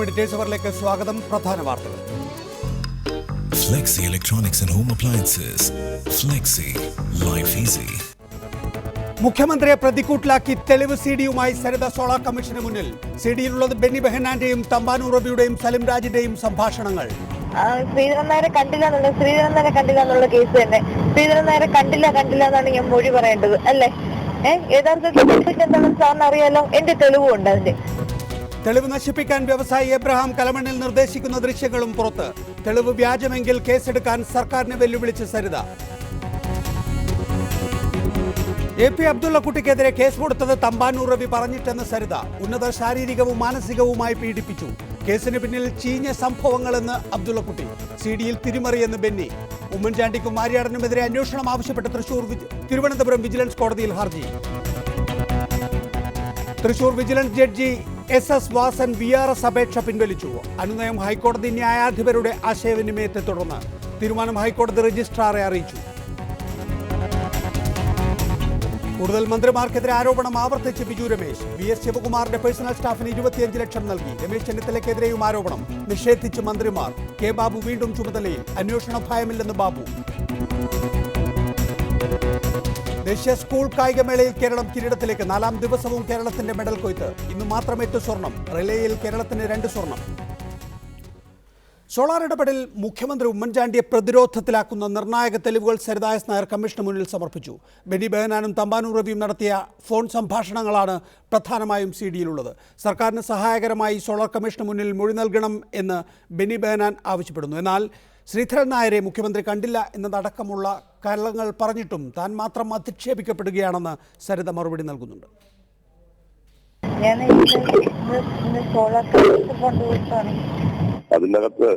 Editors അവറിലേക്ക് സ്വാഗതം. പ്രധാന വാർത്തകൾ. Flexi Electronics and Home Appliances. Flexi. Life easy. മുഖ്യമന്ത്രിയെ പ്രതിക്കൂട്ടിലാക്കി തെളിവ് സിഡിയുമായി സരിത സോളാർ കമ്മീഷന് മുന്നിൽ. സിഡിയിലുള്ളത് ബെന്നി ബെഹനാന്റെയും തമ്പാനൂർ റബിയുടെയും സലിം രാജിന്റെയും സംഭാഷണങ്ങൾ. ശ്രീധരൻ നായരെ കണ്ടില്ല എന്നുള്ള കേസ് തന്നെ. ശ്രീധരൻ നായരെ കണ്ടില്ല എന്നാണ് ഞാൻ മൊഴി പറയേണ്ടത് അല്ലേ? യഥാർത്ഥത്തിൽ എന്താണെന്ന് സാറിന് അറിയാലോ. എന്റെ തെളിവുണ്ട് അതിന്റെ. തെളിവ് നശിപ്പിക്കാൻ വ്യവസായി എബ്രഹാം കലമണ്ണിൽ നിർദ്ദേശിക്കുന്ന ദൃശ്യങ്ങളും പുറത്ത്. തെളിവ് വ്യാജമെങ്കിൽ കേസെടുക്കാൻ സർക്കാരിനെ വെല്ലുവിളിച്ച് സരിത. AP അബ്ദുള്ളക്കുട്ടിക്കെതിരെ കേസ് കൊടുത്തത് തമ്പാനൂർ റബി പറഞ്ഞിട്ടെന്ന് സരിത. ഉന്നതർ ശാരീരികവും മാനസികവുമായി പീഡിപ്പിച്ചു. കേസിന് പിന്നിൽ ചീഞ്ഞ സംഭവങ്ങളെന്ന് അബ്ദുള്ളക്കുട്ടി. സിഡിയിൽ തിരിമറിയെന്ന് ബെന്നി. ഉമ്മൻചാണ്ടിക്കും മാരിയാടനുമെതിരെ അന്വേഷണം ആവശ്യപ്പെട്ട് തിരുവനന്തപുരം വിജിലൻസ് കോടതിയിൽ ഹർജി. Thrissur vigilance judge SS Vasan VRS അപേക്ഷ പിൻവലിച്ചു. അനുനയം ഹൈക്കോടതി ന്യായാധിപരുടെ ആശയവിനിമയത്തെ തുടർന്ന്. തീരുമാനം ഹൈക്കോടതി രജിസ്ട്രാറെ അറിയിച്ചു. കൂടുതൽ മന്ത്രിമാർക്കെതിരെ ആരോപണം ആവർത്തിച്ച് ബിജു രമേശ്. VS ശിവകുമാറിന്റെ പേഴ്സണൽ സ്റ്റാഫിന് 25 ലക്ഷം നൽകി. രമേശ് ചെന്നിത്തലയ്ക്കെതിരെയും ആരോപണം. നിഷേധിച്ച് മന്ത്രിമാർ. K ബാബു വീണ്ടും ചുമതലയിൽ. അന്വേഷണ ഭയമില്ലെന്ന് ബാബു. ദേശീയ സ്കൂൾ കായികമേളയിൽ കേരളം കിരീടത്തിലേക്ക്. 4ാം ദിവസവും കേരളത്തിന്റെ മെഡൽ കൊയ്ത്ത്. ഇന്ന് മാത്രം 8 സ്വർണം. റിലേയിൽ കേരളത്തിന് 2 സ്വർണം. സോളാർ ഇടപെടൽ മുഖ്യമന്ത്രി ഉമ്മൻചാണ്ടിയെ പ്രതിരോധത്തിലാക്കുന്ന നിർണായക തെളിവുകൾ സരിത എസ് നായർ കമ്മീഷന് മുന്നിൽ സമർപ്പിച്ചു. ബെന്നി ബെഹനാനും തമ്പാനൂർ റബിയും നടത്തിയ ഫോൺ സംഭാഷണങ്ങളാണ് പ്രധാനമായും സിഡിയിലുള്ളത്. സർക്കാരിന് സഹായകരമായി സോളാർ കമ്മീഷന് മുന്നിൽ മൊഴി നൽകണം എന്ന് ബെന്നി ബെഹനാൻ ആവശ്യപ്പെടുന്നു. എന്നാൽ ശ്രീധരൻ നായരെ മുഖ്യമന്ത്രി കണ്ടില്ല എന്നതടക്കമുള്ള കാര്യങ്ങൾ പറഞ്ഞിട്ടും താൻ മാത്രം അധിക്ഷേപിക്കപ്പെടുകയാണെന്ന് സരിത മറുപടി നൽകുന്നുണ്ട്. അതിനകത്ത്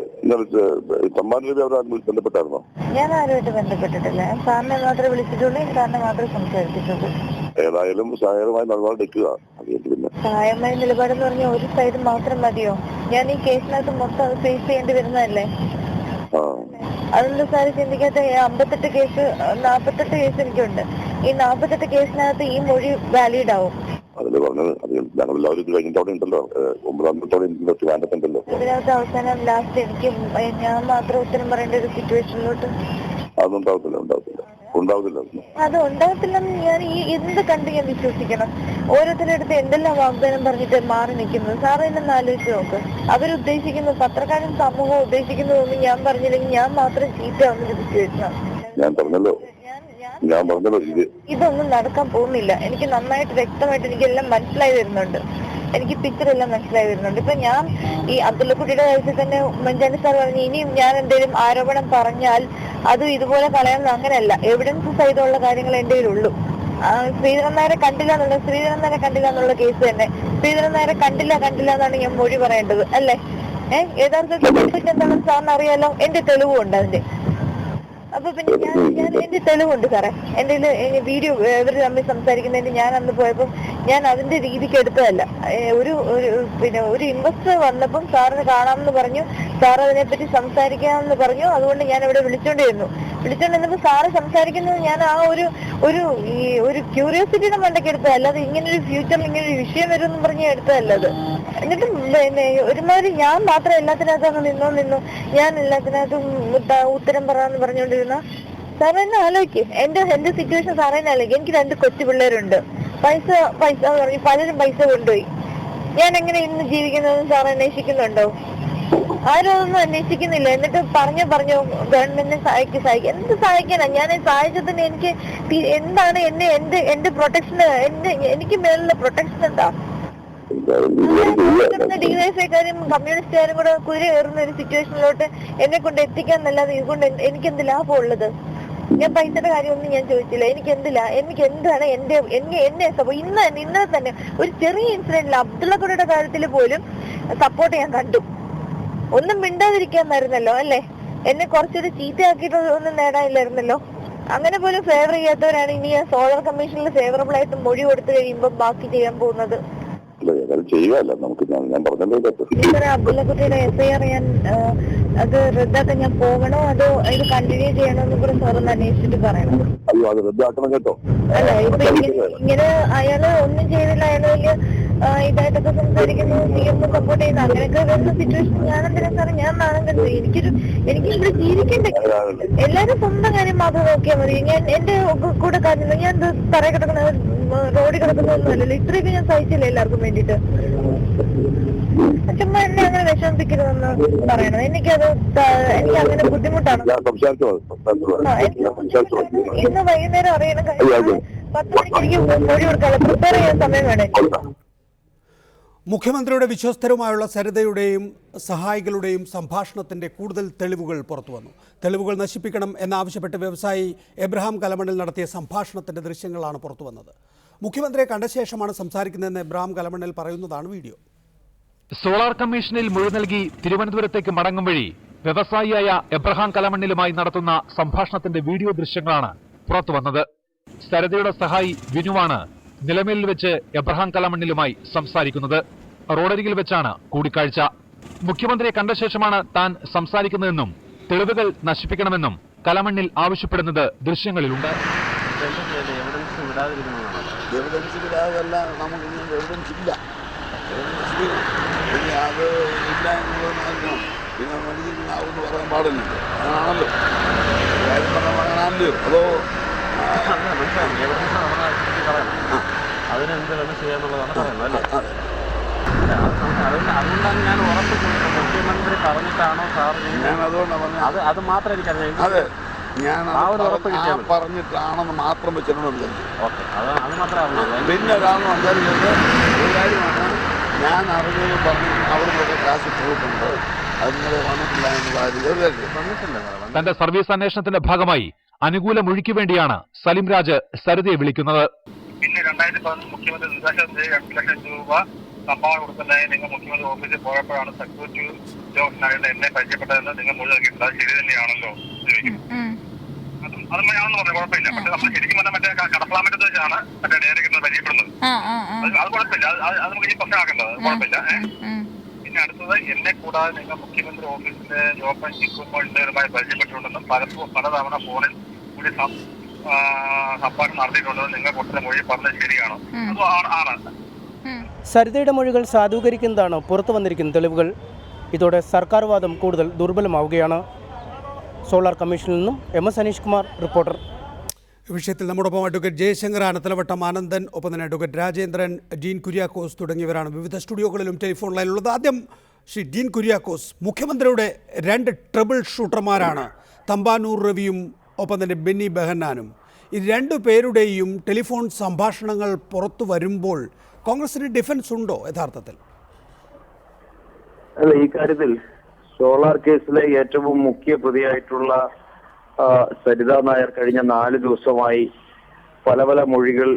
ബന്ധപ്പെട്ടായിരുന്നോ? ഞാൻ ആരുമായിട്ട് ബന്ധപ്പെട്ടിട്ടില്ല. സാറിനെ മാത്രമേ വിളിച്ചിട്ടുള്ളൂ. സാറിനെ മാത്രമേ സംസാരിച്ചിട്ടുള്ളൂ. ഏതായാലും സഹായകരമായ നിലപാടെടുക്കുക. സഹായമായ നിലപാടെന്ന് പറഞ്ഞാൽ ഒരു സൈഡ് മാത്രം മതിയോ? ഞാൻ ഈ കേസിനകത്ത് മൊത്തം അത് ഫേസ് ചെയ്യേണ്ടി വരുന്നതല്ലേ? അതെന്താ സാറ് ചിന്തിക്കാത്ത? 58 കേസ് 48 കേസ് എനിക്കുണ്ട്. ഈ 48 കേസിനകത്ത് ഈ മൊഴി വാലിഡ് ആവും. അതില് പറഞ്ഞത് ഞങ്ങളെല്ലാവരും ഇത് കഴിഞ്ഞിട്ടവിടെ ഉണ്ടല്ലോ. 9ാമത്തോടെ എനിക്ക് വേണ്ടതുണ്ടല്ലോ. ഇതിനകത്ത് അവസാനം ലാസ്റ്റ് എനിക്ക് ഞാൻ മാത്രം ഉത്തരം പറയേണ്ട ഒരു സിറ്റുവേഷനിലോട്ട് അതൊന്നും ഉണ്ടാവത്തില്ല. അത് ഉണ്ടാകത്തില്ലെന്ന് ഞാൻ ഈ എന്ത് കണ്ട് ഞാൻ വിശ്വസിക്കണം? ഓരോരുത്തരുടെ അടുത്ത് എന്തെല്ലാം വാഗ്ദാനം പറഞ്ഞിട്ട് മാറി നിൽക്കുന്നത്. സാറ് എന്നെ ആലോചിച്ച് നോക്ക്. അവരുദ്ദേശിക്കുന്നത്, പത്രക്കാരും സമൂഹം ഉദ്ദേശിക്കുന്നതൊന്നും ഞാൻ പറഞ്ഞില്ലെങ്കിൽ ഞാൻ മാത്രം ചീത്തയാവുന്ന സിറ്റുവേഷനാണ്. ഇതൊന്നും നടക്കാൻ പോകുന്നില്ല. എനിക്ക് നന്നായിട്ട് വ്യക്തമായിട്ട് എനിക്കെല്ലാം മനസ്സിലായി വരുന്നുണ്ട്. എനിക്ക് പിക്ചറെല്ലാം മനസ്സിലായി വരുന്നുണ്ട്. ഇപ്പൊ ഞാൻ ഈ അബ്ദുള്ളക്കുട്ടിയുടെ കാര്യത്തിൽ തന്നെ ഉമ്മൻചാണ്ടി സാർ പറഞ്ഞു, ഇനിയും ഞാൻ എന്തെങ്കിലും ആരോപണം പറഞ്ഞാൽ അത് ഇതുപോലെ കളയാമെന്ന്. അങ്ങനെയല്ല, എവിഡൻസ് സഹിതമുള്ള കാര്യങ്ങൾ എന്റെ കയ്യിലുള്ളൂ. ശ്രീധരൻ നായരെ കണ്ടില്ല എന്നുള്ള കേസ് തന്നെ. ശ്രീധരൻ നായരെ കണ്ടില്ല എന്നാണ് ഞാൻ മൊഴി പറയേണ്ടത് അല്ലേ? യഥാർത്ഥത്തിൽ എന്താണെന്ന് സാറിന് അറിയാലോ. എന്റെ തെളിവുണ്ട് അതിന്റെ. അപ്പൊ പിന്നെ ഞാൻ എന്റെ തെളിവുണ്ട് സാറേ. എന്റെ വീഡിയോ ഇവർ തമ്മിൽ സംസാരിക്കുന്നതിന് ഞാൻ അന്ന് പോയപ്പോൾ ഞാൻ അതിന്റെ രീതിക്ക് എടുത്തതല്ല. ഒരു ഇൻവെസ്റ്റർ വന്നപ്പം സാറിന് കാണാമെന്ന് പറഞ്ഞു. സാർ അതിനെപ്പറ്റി സംസാരിക്കാമെന്ന് പറഞ്ഞു. അതുകൊണ്ട് ഞാൻ ഇവിടെ വിളിച്ചോണ്ടിരുന്നപ്പോ സാറ് സംസാരിക്കുന്നത് ഞാൻ ആ ഒരു ക്യൂരിയോസിറ്റിയുടെ മണ്ടയ്ക്ക് എടുത്തത്. അല്ലാതെ ഇങ്ങനൊരു ഫ്യൂച്ചറിൽ ഇങ്ങനൊരു വിഷയം വരുമെന്ന് പറഞ്ഞ് എടുത്തതല്ലത്. എന്നിട്ടും ഒരുമാതിരി ഞാൻ മാത്രം എല്ലാത്തിനകത്തും നിന്നു ഞാൻ എല്ലാത്തിനകത്തും ഉത്തരം പറയാന്ന് പറഞ്ഞുകൊണ്ടിരുന്ന സാറേ എന്നെ ആലോചിക്ക്. എന്റെ സിറ്റുവേഷൻ സാറേ എന്നെ ആലോചിക്കും. എനിക്ക് 2 കൊച്ചു പിള്ളേരുണ്ട്. പൈസ പറഞ്ഞു പലരും പൈസ കൊണ്ടുപോയി. ഞാൻ എങ്ങനെ ഇന്ന് ജീവിക്കുന്നതെന്ന് സാറ് അന്വേഷിക്കുന്നുണ്ടോ? ആരും അതൊന്നും അന്വേഷിക്കുന്നില്ല. എന്നിട്ട് പറഞ്ഞു ഗവൺമെന്റിനെ സഹായിക്കും. എന്ത് സഹായിക്കാനാ? ഞാൻ സഹായിച്ചതിന് എനിക്ക് എന്താണ് എന്റെ പ്രൊട്ടക്ഷൻ? എനിക്ക് മേലുള്ള പ്രൊട്ടക്ഷൻ എന്താ? ഡിവൈഎഫ്ഐക്കാരും കമ്മ്യൂണിസ്റ്റുകാരും കൂടെ കുതിര കയറുന്ന ഒരു സിറ്റുവേഷനിലോട്ട് എന്നെ കൊണ്ട് എത്തിക്കാന്നല്ലാതെ ഇതുകൊണ്ട് എനിക്ക് എന്ത് ലാഭം ഉള്ളത്? ഞാൻ പൈസയുടെ കാര്യമൊന്നും ഞാൻ ചോദിച്ചില്ല. എനിക്ക് എന്താണ് ഇന്നലെ തന്നെ ഒരു ചെറിയ ഇൻസിഡന്റിൽ അബ്ദുള്ളക്കുട്ടിയുടെ കാര്യത്തിൽ പോലും സപ്പോർട്ട് ഞാൻ കണ്ടു. ഒന്നും മിണ്ടാതിരിക്കാന്നായിരുന്നല്ലോ അല്ലേ? എന്നെ കുറച്ചൊരു ചീത്തയാക്കിയിട്ട് ഒന്നും നേടാനില്ലായിരുന്നല്ലോ. അങ്ങനെ പോലും ഫേവർ ചെയ്യാത്തവരാണ് ഇനി സോളാർ കമ്മീഷനിൽ ഫേവറബിൾ ആയിട്ട് മൊഴി കൊടുത്തു കഴിയുമ്പോൾ ബാക്കി ചെയ്യാൻ പോകുന്നത്. അല്ല ഏതായാലും ചെയ്യുകയല്ല നമുക്ക്. ഞാൻ പറഞ്ഞല്ലോ ഇതൊക്കെ. ടീച്ചറെ അബ്ദുള്ളക്കുട്ടിയുടെ FIR ഞാൻ അത് റദ്ദാക്കാൻ ഞാൻ പോകണോ അതോ ഇത് കണ്ടിന്യൂ ചെയ്യണോ എന്ന് കൂടെ സാറൊന്ന് അന്വേഷിച്ചിട്ട് പറയണം. അയ്യോ അത് റദ്ദാക്കണം കേട്ടോ. അല്ല ഇപ്പൊ ഇങ്ങനെ അയാള് ഒന്നും ചെയ്തില്ല, അയാള് വലിയ ഇതായിട്ടൊക്കെ സംസാരിക്കുന്നു, CM സപ്പോർട്ട് ചെയ്യുന്നു, അങ്ങനെയൊക്കെ വരുന്ന സിറ്റുവേഷൻ ഞാനെന്തിനാ സാറേ ഞാൻ നാണം കണ്ടത്? എനിക്കിവിടെ ജീവിക്കണ്ടേ? എല്ലാരും സ്വന്തം കാര്യം മാത്രം നോക്കിയാൽ മതി. ഞാൻ എന്റെ കൂടെ കാര്യം ഞാൻ തറയിൽ കിടക്കുന്ന റോഡിൽ കിടക്കുന്നൊന്നുമല്ലല്ലോ. ഇത്രയൊക്കെ ഞാൻ സഹിച്ചില്ല എല്ലാവർക്കും വേണ്ടിട്ട്. ചുമ്മാ എന്നെ അങ്ങനെ വിഷമിപ്പിക്കരുതെന്ന് പറയണം. എനിക്ക് അങ്ങനെ ബുദ്ധിമുട്ടാണ്. ഇന്ന് വൈകുന്നേരം അറിയണം. 10 മണിക്ക് എനിക്ക് മൊഴി കൊടുക്കാനുള്ള പ്രിപ്പയർ ചെയ്യാൻ സമയം വേണം. മുഖ്യമന്ത്രിയുടെ വിശ്വസ്തരുമായുള്ള സരിതയുടെയും സഹായികളുടെയും സംഭാഷണത്തിന്റെ കൂടുതൽ തെളിവുകൾ പുറത്തുവന്നു. തെളിവുകൾ നശിപ്പിക്കണം എന്നാവശ്യപ്പെട്ട് വ്യവസായി എബ്രഹാം കലമണ്ണിൽ നടത്തിയ സംഭാഷണത്തിന്റെ ദൃശ്യങ്ങളാണ് പുറത്തുവന്നത്. മുഖ്യമന്ത്രിയെ കണ്ട ശേഷമാണ് സംസാരിക്കുന്നതെന്ന് എബ്രഹാം കലമണ്ണിൽ പറയുന്നതാണ് വീഡിയോ. സോളാർ കമ്മീഷനിൽ മൊഴി നൽകി തിരുവനന്തപുരത്തേക്ക് മടങ്ങും വഴി വ്യവസായിയായ എബ്രഹാം കലമണ്ണിലുമായി നടത്തുന്ന സംഭാഷണത്തിന്റെ വീഡിയോ ദൃശ്യങ്ങളാണ് പുറത്തുവന്നത്. സരിതയുടെ സഹായി വിനുവാണ് നിലമേലിൽ വെച്ച് എബ്രഹാം കലമണ്ണിലുമായി സംസാരിക്കുന്നത്. റോഡരികിൽ വെച്ചാണ് കൂടിക്കാഴ്ച. മുഖ്യമന്ത്രിയെ കണ്ട ശേഷമാണ് താൻ സംസാരിക്കുന്നതെന്നും തെളിവുകൾ നശിപ്പിക്കണമെന്നും കലമണ്ണിൽ ആവശ്യപ്പെടുന്നത് ദൃശ്യങ്ങളിലുണ്ട്. അതിനെന്താണ് ചെയ്യാന്നുള്ളതാണ് പറയുന്നത് അല്ലേ? അതുകൊണ്ടാണ് ഞാൻ ഉറപ്പ് ചോദിച്ചത്. മുഖ്യമന്ത്രി പറഞ്ഞിട്ടാണോ സാർ? അത് മാത്രം എനിക്കറിയാം. ഞാൻ പറഞ്ഞിട്ടാണെന്ന് മാത്രം വെച്ചിട്ടുണ്ട്. ഓക്കെ, അത് മാത്രമേ അറിഞ്ഞുള്ളൂ. പിന്നെ ഒരാളും അന്തരിച്ചത് ഒരു കാര്യമാണ്. ഞാൻ അറിഞ്ഞത് പറഞ്ഞു അവിടെ കാശ് പോയിട്ടുണ്ട്, അതിനെ വന്നിട്ടില്ല എന്ന് വന്നിട്ടില്ല. തന്റെ സർവീസ് അന്വേഷണത്തിന്റെ ഭാഗമായി അനുകൂല മൊഴിക്ക് വേണ്ടിയാണ് സലിം രാജ് സരിതയെ വിളിക്കുന്നത്. പിന്നെ 2011 മുഖ്യമന്ത്രി ദുരിതാശ്വാസ 2 ലക്ഷം രൂപ സംഭാവന കൊടുക്കുന്നതായി നിങ്ങൾ മുഖ്യമന്ത്രി ഓഫീസിൽ പോയപ്പോഴാണ് സെക്യൂരിറ്റി ഉദ്യോഗസ്ഥനായിട്ട് എന്നെ പരിചയപ്പെട്ടതെന്ന് നിങ്ങൾ മൊഴി നൽകിയിട്ടുണ്ട്. അത് ശരി തന്നെയാണല്ലോ? അത് ഞാനൊന്നും പറഞ്ഞു കുഴപ്പമില്ല. പക്ഷെ നമ്മൾ ശരിക്കും പറഞ്ഞാൽ മറ്റേ കടപ്പളാമറ്റത്ത് വെച്ചാണ് മറ്റേ ഡയറക്ടർ പരിചയപ്പെടുന്നത്. അത് കുഴപ്പമില്ല, അത് നമുക്ക് ഈ പ്രശ്നമാക്കേണ്ടത് കുഴപ്പമില്ല. പിന്നെ അടുത്തത് എന്നെ കൂടാതെ നിങ്ങൾ മുഖ്യമന്ത്രി ഓഫീസിലെ ജോബ് ചിക്കുമ്പോഴുമായി പരിചയപ്പെട്ടിട്ടുണ്ടെന്നും പലതവണ ഫോണിൽ കൂടി സംഭാഷണം നടത്തിയിട്ടുണ്ടെന്നും നിങ്ങൾ കൊടുത്ത മൊഴി പറഞ്ഞത് ശരിയാണോ? ആണ്. സരിതയുടെ മൊഴികൾ സാധൂകരിക്കുന്നതാണ് പുറത്തു വന്നിരിക്കുന്ന തെളിവുകൾ. ഇതോടെ സർക്കാർ വാദം കൂടുതൽ ദുർബലമാവുകയാണ്. സോളാർ കമ്മീഷനിൽ നിന്നും MS അനീഷ് കുമാർ, റിപ്പോർട്ടർ. വിഷയത്തിൽ നമ്മോടൊപ്പം അഡ്വക്കേറ്റ് ജയശങ്കർ, ആനത്തലവട്ടം ആനന്ദൻ, ഒപ്പം തന്നെ അഡ്വക്കേറ്റ് രാജേന്ദ്രൻ, ഡീൻ കുര്യാക്കോസ് തുടങ്ങിയവരാണ് വിവിധ സ്റ്റുഡിയോകളിലും ടെലിഫോൺ ലൈനിലുള്ളത്. ആദ്യം ശ്രീ ഡീൻ കുര്യാക്കോസ്, മുഖ്യമന്ത്രിയുടെ 2 ട്രബിൾ ഷൂട്ടർമാരാണ് തമ്പാനൂർ രവിയും ഒപ്പം തന്നെ ബെന്നി ബെഹന്നാനും. ഈ 2 പേരുടെയും ടെലിഫോൺ സംഭാഷണങ്ങൾ പുറത്തു വരുമ്പോൾ കോൺഗ്രസിന് ഡിഫൻസ് ഉണ്ടോ യഥാർത്ഥത്തിൽ? അല്ല, ഈ കാര്യത്തിൽ സോളാർ കേസിലെ ഏറ്റവും മുഖ്യ പ്രതിയായിട്ടുള്ള സരിത നായർ കഴിഞ്ഞ 4 ദിവസമായി പല മൊഴികൾ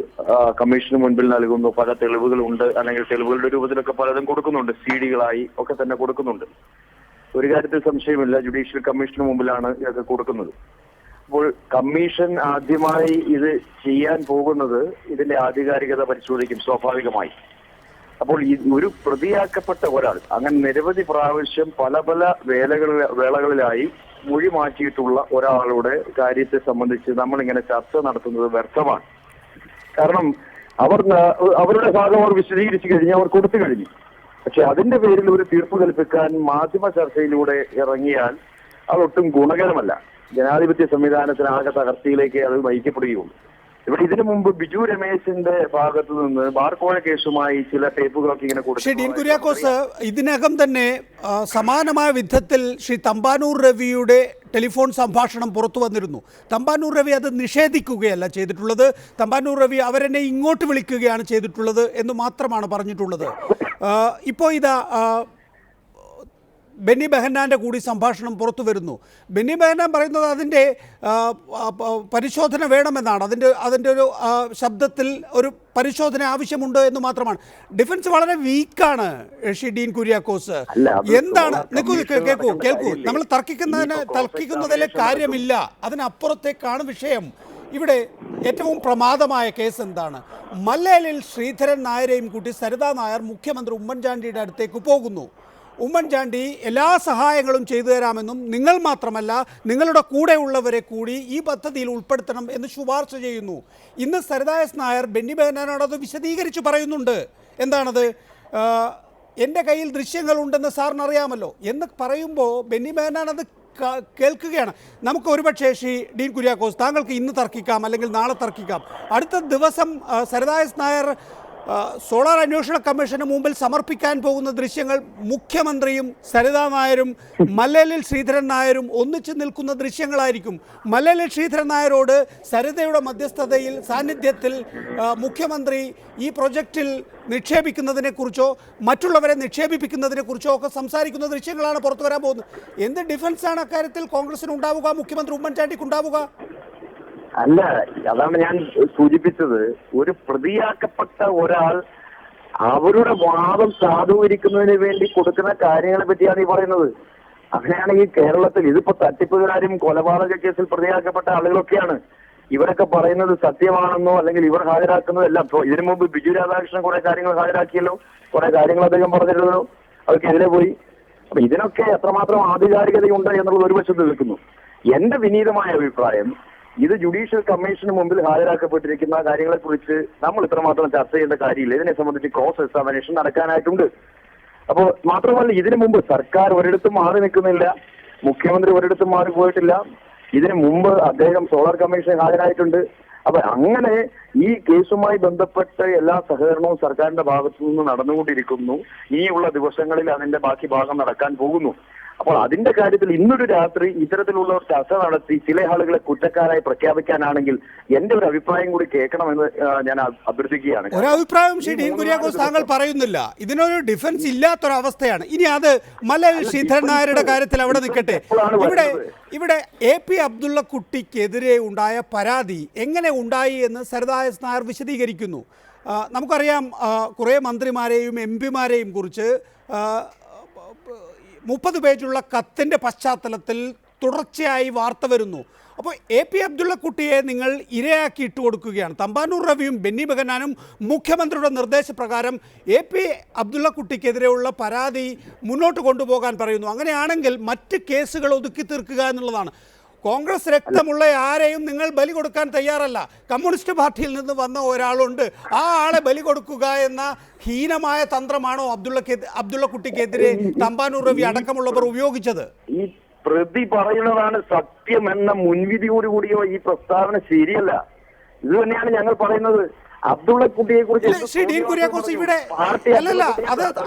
കമ്മീഷന് മുൻപിൽ നൽകുന്നു. പല തെളിവുകളുണ്ട്, അല്ലെങ്കിൽ തെളിവുകളുടെ രൂപത്തിലൊക്കെ പലതും കൊടുക്കുന്നുണ്ട്, CD-കളായി ഒക്കെ തന്നെ കൊടുക്കുന്നുണ്ട്. ഒരു കാര്യത്തിൽ സംശയമില്ല, ജുഡീഷ്യൽ കമ്മീഷന് മുമ്പിലാണ് ഇതൊക്കെ കൊടുക്കുന്നത്. അപ്പോൾ കമ്മീഷൻ ആദ്യമായി ഇത് ചെയ്യാൻ പോകുന്നത് ഇതിന്റെ ആധികാരികത പരിശോധിക്കും സ്വാഭാവികമായി. അപ്പോൾ ഒരു പ്രതിയാക്കപ്പെട്ട ഒരാൾ അങ്ങനെ നിരവധി പ്രാവശ്യം പല വേളകളിലായി മൊഴി മാറ്റിയിട്ടുള്ള ഒരാളുടെ കാര്യത്തെ സംബന്ധിച്ച് നമ്മളിങ്ങനെ ചർച്ച നടത്തുന്നത് വ്യർത്ഥമാണ്. കാരണം അവരുടെ ഭാഗം അവർ വിശദീകരിച്ചു കഴിഞ്ഞ്, അവർ കൊടുത്തു കഴിഞ്ഞു. പക്ഷെ അതിന്റെ പേരിൽ ഒരു തീർപ്പ് കൽപ്പിക്കാൻ മാധ്യമ ചർച്ചയിലൂടെ ഇറങ്ങിയാൽ അതൊട്ടും ഗുണകരമല്ല. ജനാധിപത്യ സംവിധാനത്തിനാകെ തകർച്ചയിലേക്ക് അത് നയിക്കപ്പെടുകയുള്ളൂ. ഇവിടെ ഇതിനു മുമ്പ് ബിജു രമേശിന്റെ ഭാഗത്തു നിന്ന് ബാർക്കോഴ കേസുമായി ചില ടേപ്പുകളൊക്കെ ഇങ്ങനെ കൊടുത്തു. ഡീൻ കുര്യാക്കോസ്, ഇതിനകം തന്നെ സമാനമായ വിധത്തിൽ ശ്രീ തമ്പാനൂർ രവിയുടെ ടെലിഫോൺ സംഭാഷണം പുറത്തു വന്നിരുന്നു. തമ്പാനൂർ രവി അത് നിഷേധിക്കുകയല്ല ചെയ്തിട്ടുള്ളത്. തമ്പാനൂർ രവി അവരെന്നെ ഇങ്ങോട്ട് വിളിക്കുകയാണ് ചെയ്തിട്ടുള്ളത് എന്ന് മാത്രമാണ് പറഞ്ഞിട്ടുള്ളത്. ഇപ്പോൾ ഇതാ ബെന്നി ബെഹന്നാൻ്റെ കൂടി സംഭാഷണം പുറത്തു വരുന്നു. ബെന്നി ബെഹന്നാൻ പറയുന്നത് അതിൻ്റെ പരിശോധന വേണമെന്നാണ്. അതിൻ്റെ ഒരു ശബ്ദത്തിൽ ഒരു പരിശോധന ആവശ്യമുണ്ട് എന്ന് മാത്രമാണ്. ഡിഫൻസ് വളരെ വീക്കാണ്. ശ്രീ ഡീൻ കുര്യാക്കോസ്, എന്താണ്? കേൾക്കൂ, നമ്മൾ തർക്കിക്കുന്നതിലെ കാര്യമില്ല, അതിനപ്പുറത്തേക്കാണ് വിഷയം. ഇവിടെ ഏറ്റവും പ്രമാദമായ കേസ് എന്താണ്? മല്ലേലിൽ ശ്രീധരൻ നായരെയും കൂട്ടി സരിതാ നായർ മുഖ്യമന്ത്രി ഉമ്മൻചാണ്ടിയുടെ അടുത്തേക്ക് പോകുന്നു. ഉമ്മൻചാണ്ടി എല്ലാ സഹായങ്ങളും ചെയ്തു തരാമെന്നും നിങ്ങൾ മാത്രമല്ല നിങ്ങളുടെ കൂടെയുള്ളവരെ കൂടി ഈ പദ്ധതിയിൽ ഉൾപ്പെടുത്തണം എന്ന് ശുപാർശ ചെയ്യുന്നു. ഇന്ന് സരിതാ എസ് നായർ ബെന്നി ബെഹനാനോട് അത് വിശദീകരിച്ച് പറയുന്നുണ്ട്. എന്താണത്? എൻ്റെ കയ്യിൽ ദൃശ്യങ്ങളുണ്ടെന്ന് സാറിന് അറിയാമല്ലോ എന്ന് പറയുമ്പോൾ ബെന്നി ബെഹനാൻ അത് കേൾക്കുകയാണ്. നമുക്ക് ഒരുപക്ഷേ ശ്രീ ഡീൻ കുര്യാക്കോസ്, താങ്കൾക്ക് ഇന്ന് തർക്കിക്കാം അല്ലെങ്കിൽ നാളെ തർക്കിക്കാം. അടുത്ത ദിവസം സരിതാ എസ് നായർ സോളാർ അന്വേഷണ കമ്മീഷന് മുമ്പിൽ സമർപ്പിക്കാൻ പോകുന്ന ദൃശ്യങ്ങൾ മുഖ്യമന്ത്രിയും സരിതാ നായരും മല്ലേലിൽ ശ്രീധരൻ നായരും ഒന്നിച്ചു നിൽക്കുന്ന ദൃശ്യങ്ങളായിരിക്കും. മല്ലേലിൽ ശ്രീധരൻ നായരോട് സരിതയുടെ മധ്യസ്ഥതയിൽ സാന്നിധ്യത്തിൽ മുഖ്യമന്ത്രി ഈ പ്രൊജക്റ്റിൽ നിക്ഷേപിക്കുന്നതിനെക്കുറിച്ചോ മറ്റുള്ളവരെ നിക്ഷേപിപ്പിക്കുന്നതിനെക്കുറിച്ചോ ഒക്കെ സംസാരിക്കുന്ന ദൃശ്യങ്ങളാണ് പുറത്തു വരാൻ പോകുന്നത്. എന്ത് ഡിഫൻസാണ് അക്കാര്യത്തിൽ കോൺഗ്രസിന് ഉണ്ടാവുക, മുഖ്യമന്ത്രി ഉമ്മൻചാണ്ടിക്ക് ഉണ്ടാവുക? അല്ല, അതാണ് ഞാൻ സൂചിപ്പിച്ചത്. ഒരു പ്രതിയാക്കപ്പെട്ട ഒരാൾ അവരുടെ വാദം സാധൂകരിക്കുന്നതിന് വേണ്ടി കൊടുക്കുന്ന കാര്യങ്ങളെ പറ്റിയാണ് ഈ പറയുന്നത്. അങ്ങനെയാണ് ഈ കേരളത്തിൽ ഇതിപ്പോ തട്ടിപ്പുകാരും കൊലപാതക കേസിൽ പ്രതിയാക്കപ്പെട്ട ആളുകളൊക്കെയാണ്. ഇവരൊക്കെ പറയുന്നത് സത്യമാണെന്നോ അല്ലെങ്കിൽ ഇവർ ഹാജരാക്കുന്നതെല്ലാം. ഇതിനു മുമ്പ് ബിജു രാധാകൃഷ്ണൻ കുറെ കാര്യങ്ങൾ ഹാജരാക്കിയല്ലോ, കുറെ കാര്യങ്ങൾ അദ്ദേഹം പറഞ്ഞിരുന്നല്ലോ, അതൊക്കെ എതിരെ പോയി. അപ്പൊ ഇതിനൊക്കെ എത്രമാത്രം ആധികാരികതയുണ്ട് എന്നുള്ളത് ഒരു വശത്ത് നിൽക്കുന്നു. എന്റെ വിനീതമായ അഭിപ്രായം, ഇത് ജുഡീഷ്യൽ കമ്മീഷന് മുമ്പിൽ ഹാജരാക്കപ്പെട്ടിരിക്കുന്ന കാര്യങ്ങളെ കുറിച്ച് നമ്മൾ ഇത്രമാത്രം ചർച്ച ചെയ്യേണ്ട കാര്യമില്ല. ഇതിനെ സംബന്ധിച്ച് ക്രോസ് എക്സാമിനേഷൻ നടക്കാനായിട്ടുണ്ട്. അപ്പോൾ മാത്രമല്ല, ഇതിനു മുമ്പ് സർക്കാർ ഒരിടത്തും മാറി നിൽക്കുന്നില്ല, മുഖ്യമന്ത്രി ഒരിടത്തും മാറി പോയിട്ടില്ല. ഇതിനു മുമ്പ് അദ്ദേഹം സോളാർ കമ്മീഷൻ ഹാജരായിട്ടുണ്ട്. അപ്പൊ അങ്ങനെ ഈ കേസുമായി ബന്ധപ്പെട്ട് എല്ലാ സഹകരണവും സർക്കാരിന്റെ ഭാഗത്തു നിന്ന് നടന്നുകൊണ്ടിരിക്കുന്നു. ഇനിയുള്ള ദിവസങ്ങളിൽ അതിന്റെ ബാക്കി ഭാഗം നടക്കാൻ പോകുന്നു. അപ്പോൾ അതിന്റെ കാര്യത്തിൽ ഇന്നൊരു രാത്രി ഇത്തരത്തിലുള്ള ഒരു ചർച്ച നടത്തി ചില ആളുകളെ കുറ്റക്കാരായി പ്രഖ്യാപിക്കാനാണെങ്കിൽ എന്റെ ഒരു അഭിപ്രായം കൂടി കേൾക്കണമെന്ന് ഞാൻ അഭ്യർത്ഥിക്കുകയാണ്. ഒരു അഭിപ്രായം ശ്രീ ഡീൻ കുര്യാക്കോസ് താങ്കൾ പറയുന്നില്ല. ഇതിനൊരു ഡിഫൻസ് ഇല്ലാത്തൊരവസ്ഥയാണ്. ഇനി അത് മല്ലേലിൽ ശ്രീധരൻ നായരുടെ കാര്യത്തിൽ അവിടെ നിൽക്കട്ടെ. ഇവിടെ AP അബ്ദുള്ളക്കുട്ടിക്കെതിരെ ഉണ്ടായ പരാതി എങ്ങനെ ഉണ്ടായി എന്ന് സരിതാ എസ് നായർ വിശദീകരിക്കുന്നു. നമുക്കറിയാം, കുറേ മന്ത്രിമാരെയും MP-മാരെയും കുറിച്ച് 30 പേജുള്ള കത്തിൻ്റെ പശ്ചാത്തലത്തിൽ തുടർച്ചയായി വാർത്ത വരുന്നു. അപ്പോൾ AP അബ്ദുള്ളക്കുട്ടിയെ നിങ്ങൾ ഇരയാക്കി ഇട്ട് കൊടുക്കുകയാണ്. തമ്പാനൂർ രവിയും ബെന്നി ബെഹനാനും മുഖ്യമന്ത്രിയുടെ നിർദ്ദേശപ്രകാരം AP അബ്ദുള്ളക്കുട്ടിക്കെതിരെയുള്ള പരാതി മുന്നോട്ട് കൊണ്ടുപോകാൻ പറയുന്നു. അങ്ങനെയാണെങ്കിൽ മറ്റ് കേസുകൾ ഒതുക്കി തീർക്കുക എന്നുള്ളതാണ്. കോൺഗ്രസ് രക്തമുള്ള ആരെയും നിങ്ങൾ ബലി കൊടുക്കാൻ തയ്യാറല്ല. കമ്മ്യൂണിസ്റ്റ് പാർട്ടിയിൽ നിന്ന് വന്ന ഒരാളുണ്ട്, ആ ആളെ ബലി കൊടുക്കുക എന്ന ഹീനമായ തന്ത്രമാണോ അബ്ദുള്ളക്കുട്ടിക്കെതിരെ തമ്പാനൂർ രവി അടക്കമുള്ളവർ ഉപയോഗിച്ചത്? ഈ പ്രതി പറയുന്നതാണ് സത്യം എന്ന മുൻവിധിയോടുകൂടിയോ ഈ പ്രസ്താവന ശരിയല്ല. ഇത് തന്നെയാണ് ഞങ്ങൾ പറയുന്നത്. അബ്ദുള്ളക്കുട്ടിയെ കുറിച്ച് ശ്രീ ഡീൻ കുര്യാക്കോസ് ഇവിടെ അല്ലല്ല,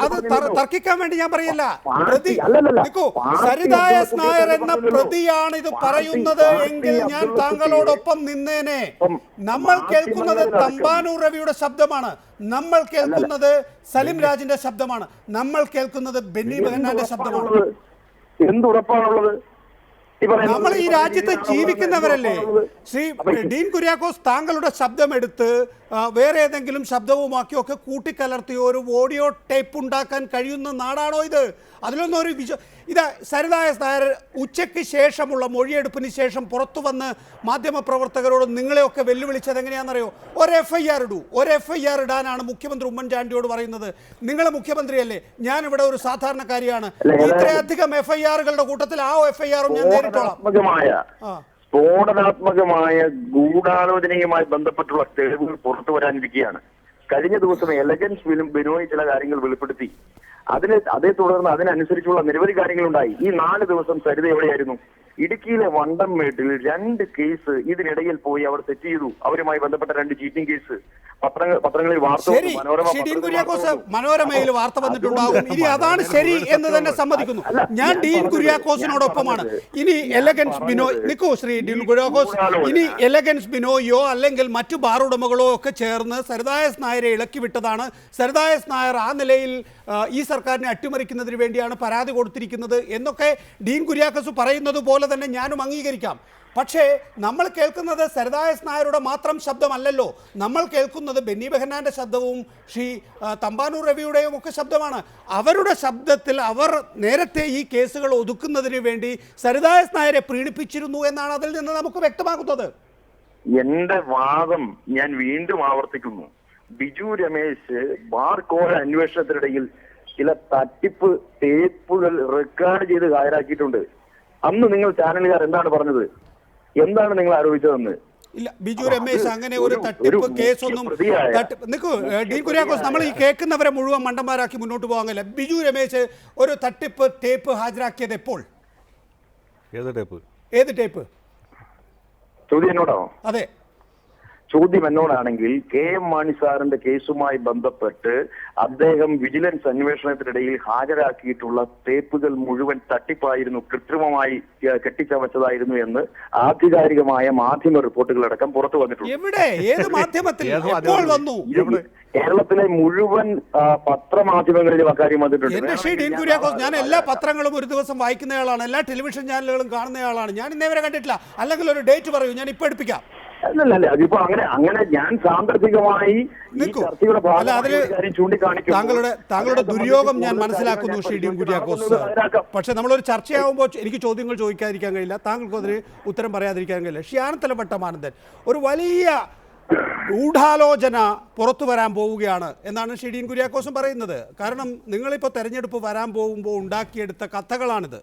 അത് തർക്കിക്കാൻ വേണ്ടി ഞാൻ പറയല്ല. പ്രതി സരിതാ എസ് നായർ എന്ന പ്രതിയാണ് ഇത് പറയുന്നത് എങ്കിൽ ഞാൻ താങ്കളോടൊപ്പം നിന്നേനെ. നമ്മൾ കേൾക്കുന്നത് തമ്പാനൂർ രവിയുടെ ശബ്ദമാണ്, നമ്മൾ കേൾക്കുന്നത് സലിം രാജിന്റെ ശബ്ദമാണ്, നമ്മൾ കേൾക്കുന്നത് ബെന്നി ബെഹനാന്റെ ശബ്ദമാണ്. എന്തുറപ്പാണുള്ളത്? നമ്മൾ ഈ രാജ്യത്ത് ജീവിക്കുന്നവരല്ലേ ശ്രീ ഡീൻ കുര്യാക്കോസ്? താങ്കളുടെ ശബ്ദമെടുത്ത് വേറെ ഏതെങ്കിലും ശബ്ദവുമാക്കിയൊക്കെ കൂട്ടിക്കലർത്തി ഒരു ഓഡിയോ ടേപ്പ് ഉണ്ടാക്കാൻ കഴിയുന്ന നാടാണോ ഇത്? അതിലൊന്നും ഒരു ഇത് സരിതാ എസ് നായർ ഉച്ചയ്ക്ക് ശേഷമുള്ള മൊഴിയെടുപ്പിന് ശേഷം പുറത്തു വന്ന് മാധ്യമപ്രവർത്തകരോട് നിങ്ങളെയൊക്കെ വെല്ലുവിളിച്ചത് എങ്ങനെയാണെന്നറിയോ? ഒരു FIR ഇടാനാണ് മുഖ്യമന്ത്രി ഉമ്മൻചാണ്ടിയോട് പറയുന്നത്. നിങ്ങൾ മുഖ്യമന്ത്രിയല്ലേ, ഞാനിവിടെ ഒരു സാധാരണക്കാരിയാണ്, ഇത്രയധികം FIRകളുടെ കൂട്ടത്തിൽ ആ FIR ഞാൻ നേരിട്ടോളാം. സ്ഫോടനാത്മകമായ ഗൂഢാലോചനയുമായി ബന്ധപ്പെട്ടുള്ള തെളിവുകൾ പുറത്തു വരാനിരിക്കുകയാണ്. കഴിഞ്ഞ ദിവസം എലഗൻസ് ബിനോയ് ചില കാര്യങ്ങൾ വെളിപ്പെടുത്തി. അതേ തുടർന്ന് അതിനനുസരിച്ചുള്ള നിരവധി കാര്യങ്ങളുണ്ടായി. ഈ 4 ദിവസം സരിത എവിടെയായിരുന്നു? ഇടുക്കിയിലെ വണ്ടംമേട്ടിൽ 2 കേസ് ഇതിനിടയിൽ പോയി അവർ സെറ്റ് ചെയ്തു. അവരുമായി ബന്ധപ്പെട്ട 2 ചീറ്റിംഗ് കേസ് പത്രങ്ങളിൽ വാർത്ത മനോരമയിൽ വാർത്ത വന്നിട്ടുണ്ടാകും. ഇനി അതാണ് ശരി എന്ന് തന്നെ സമ്മതിക്കുന്നു. ഞാൻ ഡീൻ കുര്യാക്കോസിനോടൊപ്പമാണ്. ഇനി എലഗൻസ് ബിനോയ് നിൽക്കൂ ശ്രീ ഡീൻ കുര്യാക്കോസ്, ഇനി എലഗൻസ് ബിനോയോ അല്ലെങ്കിൽ മറ്റു ബാർ ഉടമകളോ ഒക്കെ ചേർന്ന് സരിതാ എസ് നായരെ ഇളക്കി വിട്ടതാണ്. സരിതാ എസ് നായർ ആ നിലയിൽ ഈ സർക്കാരിനെ അട്ടിമറിക്കുന്നതിന് വേണ്ടിയാണ് പരാതി കൊടുത്തിരിക്കുന്നത് എന്നൊക്കെ ഡീൻ കുര്യാക്കോസ് പറയുന്നത് പോലെ തന്നെ ഞാനും അംഗീകരിക്കാം. പക്ഷേ നമ്മൾ കേൾക്കുന്നത് സരിതാ എസ് നായരുടെ മാത്രം ശബ്ദമല്ലല്ലോ, നമ്മൾ കേൾക്കുന്നത് ബെന്നി ബെഹനാന്റെ ശബ്ദവും ശ്രീ തമ്പാനൂർ രവിയുടെയും ഒക്കെ ശബ്ദമാണ്. അവരുടെ ശബ്ദത്തിൽ അവർ നേരത്തെ ഈ കേസുകൾ ഒതുക്കുന്നതിന് വേണ്ടി സരിതാ എസ് നായരെ പ്രീണിപ്പിച്ചിരുന്നു എന്നാണ് അതിൽ നിന്ന് നമുക്ക് വ്യക്തമാകുന്നത്. എന്റെ വാദം ഞാൻ വീണ്ടും ആവർത്തിക്കുന്നു. ബിജു രമേശ് ബാർ കോഴ അന്വേഷണത്തിനിടയിൽ ചില തട്ടിപ്പ് ടേപ്പുകൾ റെക്കോർഡ് ചെയ്ത് ഹാജരാക്കിയിട്ടുണ്ട്. അന്ന് നിങ്ങൾ ചാനലുകാർ എന്താണ് പറഞ്ഞത്? എന്താണ് നിങ്ങൾ ആരോപിച്ചതെന്ന്? ഇല്ല, ബിജു രമേശ് അങ്ങനെ ഒരു തട്ടിപ്പ് കേസൊന്നും നിൽക്കൂ ഡീൻ കുര്യാക്കോസ്, നമ്മൾ ഈ കേൾക്കുന്നവരെ മുഴുവൻ മണ്ടന്മാരാക്കി മുന്നോട്ട് പോകാനില്ല. ബിജു രമേശ് ഒരു തട്ടിപ്പ് ടേപ്പ് ഹാജരാക്കിയത് എപ്പോൾ? ഏത് ടേപ്പ്? ചോദ്യം എന്നോടാണോ? അതെ, ചോദ്യം എന്നോടാണെങ്കിൽ കെ എം മാണി സാറിന്റെ കേസുമായി ബന്ധപ്പെട്ട് അദ്ദേഹം വിജിലൻസ് അന്വേഷണത്തിനിടയിൽ ഹാജരാക്കിയിട്ടുള്ള ടേപ്പുകൾ മുഴുവൻ തട്ടിപ്പായിരുന്നു, കൃത്രിമമായി കെട്ടിച്ചമച്ചതായിരുന്നു എന്ന് ആധികാരികമായ മാധ്യമ റിപ്പോർട്ടുകളടക്കം പുറത്തു വന്നിട്ടുണ്ട്. എവിടെ? ഏത് മാധ്യമത്തിൽ? എപ്പോൾ വന്നു? കേരളത്തിലെ മുഴുവൻ പത്രമാധ്യമങ്ങളിലും അക്കാര്യം വന്നിട്ടുണ്ട്. എന്റെ ശ്രീ ഡീൻ കുര്യാക്കോസ്, ഞാൻ എല്ലാ പത്രങ്ങളും ഒരു ദിവസം വായിക്കുന്നയാളാണ്, എല്ലാ ടെലിവിഷൻ ചാനലുകളും കാണുന്നയാളാണ്. ഞാൻ ഇന്നേവരെ കണ്ടിട്ടില്ല. അല്ലെങ്കിൽ ഒരു ഡേറ്റ് പറയൂ, ഞാൻ ഇപ്പൊ എടുപ്പിക്കാം. അല്ലല്ല, അതിപ്പോ അങ്ങനെ ഞാൻ സാമ്പത്തികമായി താങ്കളുടെ ദുര്യോഗം ഞാൻ മനസ്സിലാക്കുന്നു ശ്രീ ഡീൻ കുര്യാക്കോസ്. പക്ഷെ നമ്മളൊരു ചർച്ചയാവുമ്പോൾ എനിക്ക് ചോദ്യങ്ങൾ ചോദിക്കാതിരിക്കാൻ കഴിയില്ല, താങ്കൾക്ക് അതിന് ഉത്തരം പറയാതിരിക്കാൻ കഴിയില്ല. ശ്രീ ആനത്തലവട്ടം ആനന്ദൻ, ഒരു വലിയ ഗൂഢാലോചന പുറത്തു വരാൻ പോവുകയാണ് എന്നാണ് ശ്രീ ഡീൻ കുര്യാക്കോസും പറയുന്നത്. കാരണം നിങ്ങളിപ്പോൾ തെരഞ്ഞെടുപ്പ് വരാൻ പോകുമ്പോൾ ഉണ്ടാക്കിയെടുത്ത കഥകളാണിത്.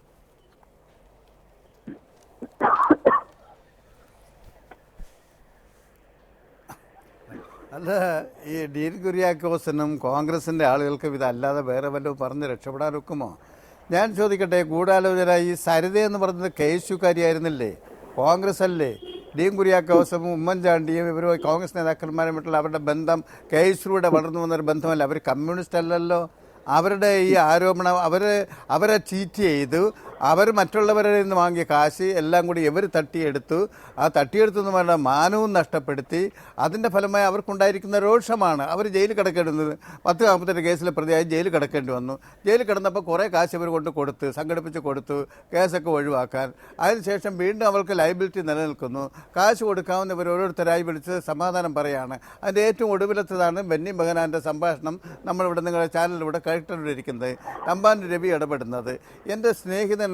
അല്ല, ഈ ഡീൻ കുര്യാക്കോസിനും കോൺഗ്രസിൻ്റെ ആളുകൾക്കും ഇതല്ലാതെ വേറെ വല്ലതും പറഞ്ഞ് രക്ഷപ്പെടാൻ ഒക്കുമോ? ഞാൻ ചോദിക്കട്ടെ, ഗൂഢാലോചന ഈ സരിത എന്ന് പറയുന്നത് കേസുകാരിയായിരുന്നില്ലേ? കോൺഗ്രസ് അല്ലേ? ഡീൻ കുര്യാക്കോസും ഉമ്മൻചാണ്ടിയും ഇവരും കോൺഗ്രസ് നേതാക്കന്മാരുമായിട്ടുള്ള അവരുടെ ബന്ധം കേസിലൂടെ വളർന്നു വന്നൊരു ബന്ധമല്ല. അവർ കമ്മ്യൂണിസ്റ്റ് അല്ലല്ലോ. അവരുടെ ഈ ആരോപണം അവരെ ചീറ്റ് ചെയ്തു, അവർ മറ്റുള്ളവരിൽ നിന്ന് വാങ്ങിയ കാശ് എല്ലാം കൂടി ഇവർ തട്ടിയെടുത്തു. ആ തട്ടിയെടുത്തെന്ന് പറഞ്ഞാൽ മാനവും നഷ്ടപ്പെടുത്തി. അതിൻ്റെ ഫലമായി അവർക്കുണ്ടായിരിക്കുന്ന രോഷമാണ് അവർ ജയിലിൽ കിടക്കേണ്ടുന്നത്. 10 കേസിലെ പ്രതിയായി ജയിലിൽ കിടക്കേണ്ടി വന്നു. ജയിലിൽ കിടന്നപ്പോൾ കുറേ കാശ് ഇവർ കൊണ്ട് കൊടുത്ത് സംഘടിപ്പിച്ച് കൊടുത്തു കേസൊക്കെ ഒഴിവാക്കാൻ. അതിനുശേഷം വീണ്ടും അവർക്ക് ലയബിലിറ്റി നിലനിൽക്കുന്നു. കാശ് കൊടുക്കാവുന്നവർ ഓരോരുത്തരായി വിളിച്ച് സമാധാനം പറയുകയാണ്. അതിൻ്റെ ഏറ്റവും ഒടുവിലത്തതാണ് ബെന്നി ബെഹനാൻ്റെ സംഭാഷണം നമ്മളിവിടെ നിങ്ങളുടെ ചാനലിലൂടെ കേട്ടുകൊണ്ടിരിക്കുന്നത്. തമ്പാൻ രവി ഇടപെടുന്നത്. എൻ്റെ സ്നേഹിതൻ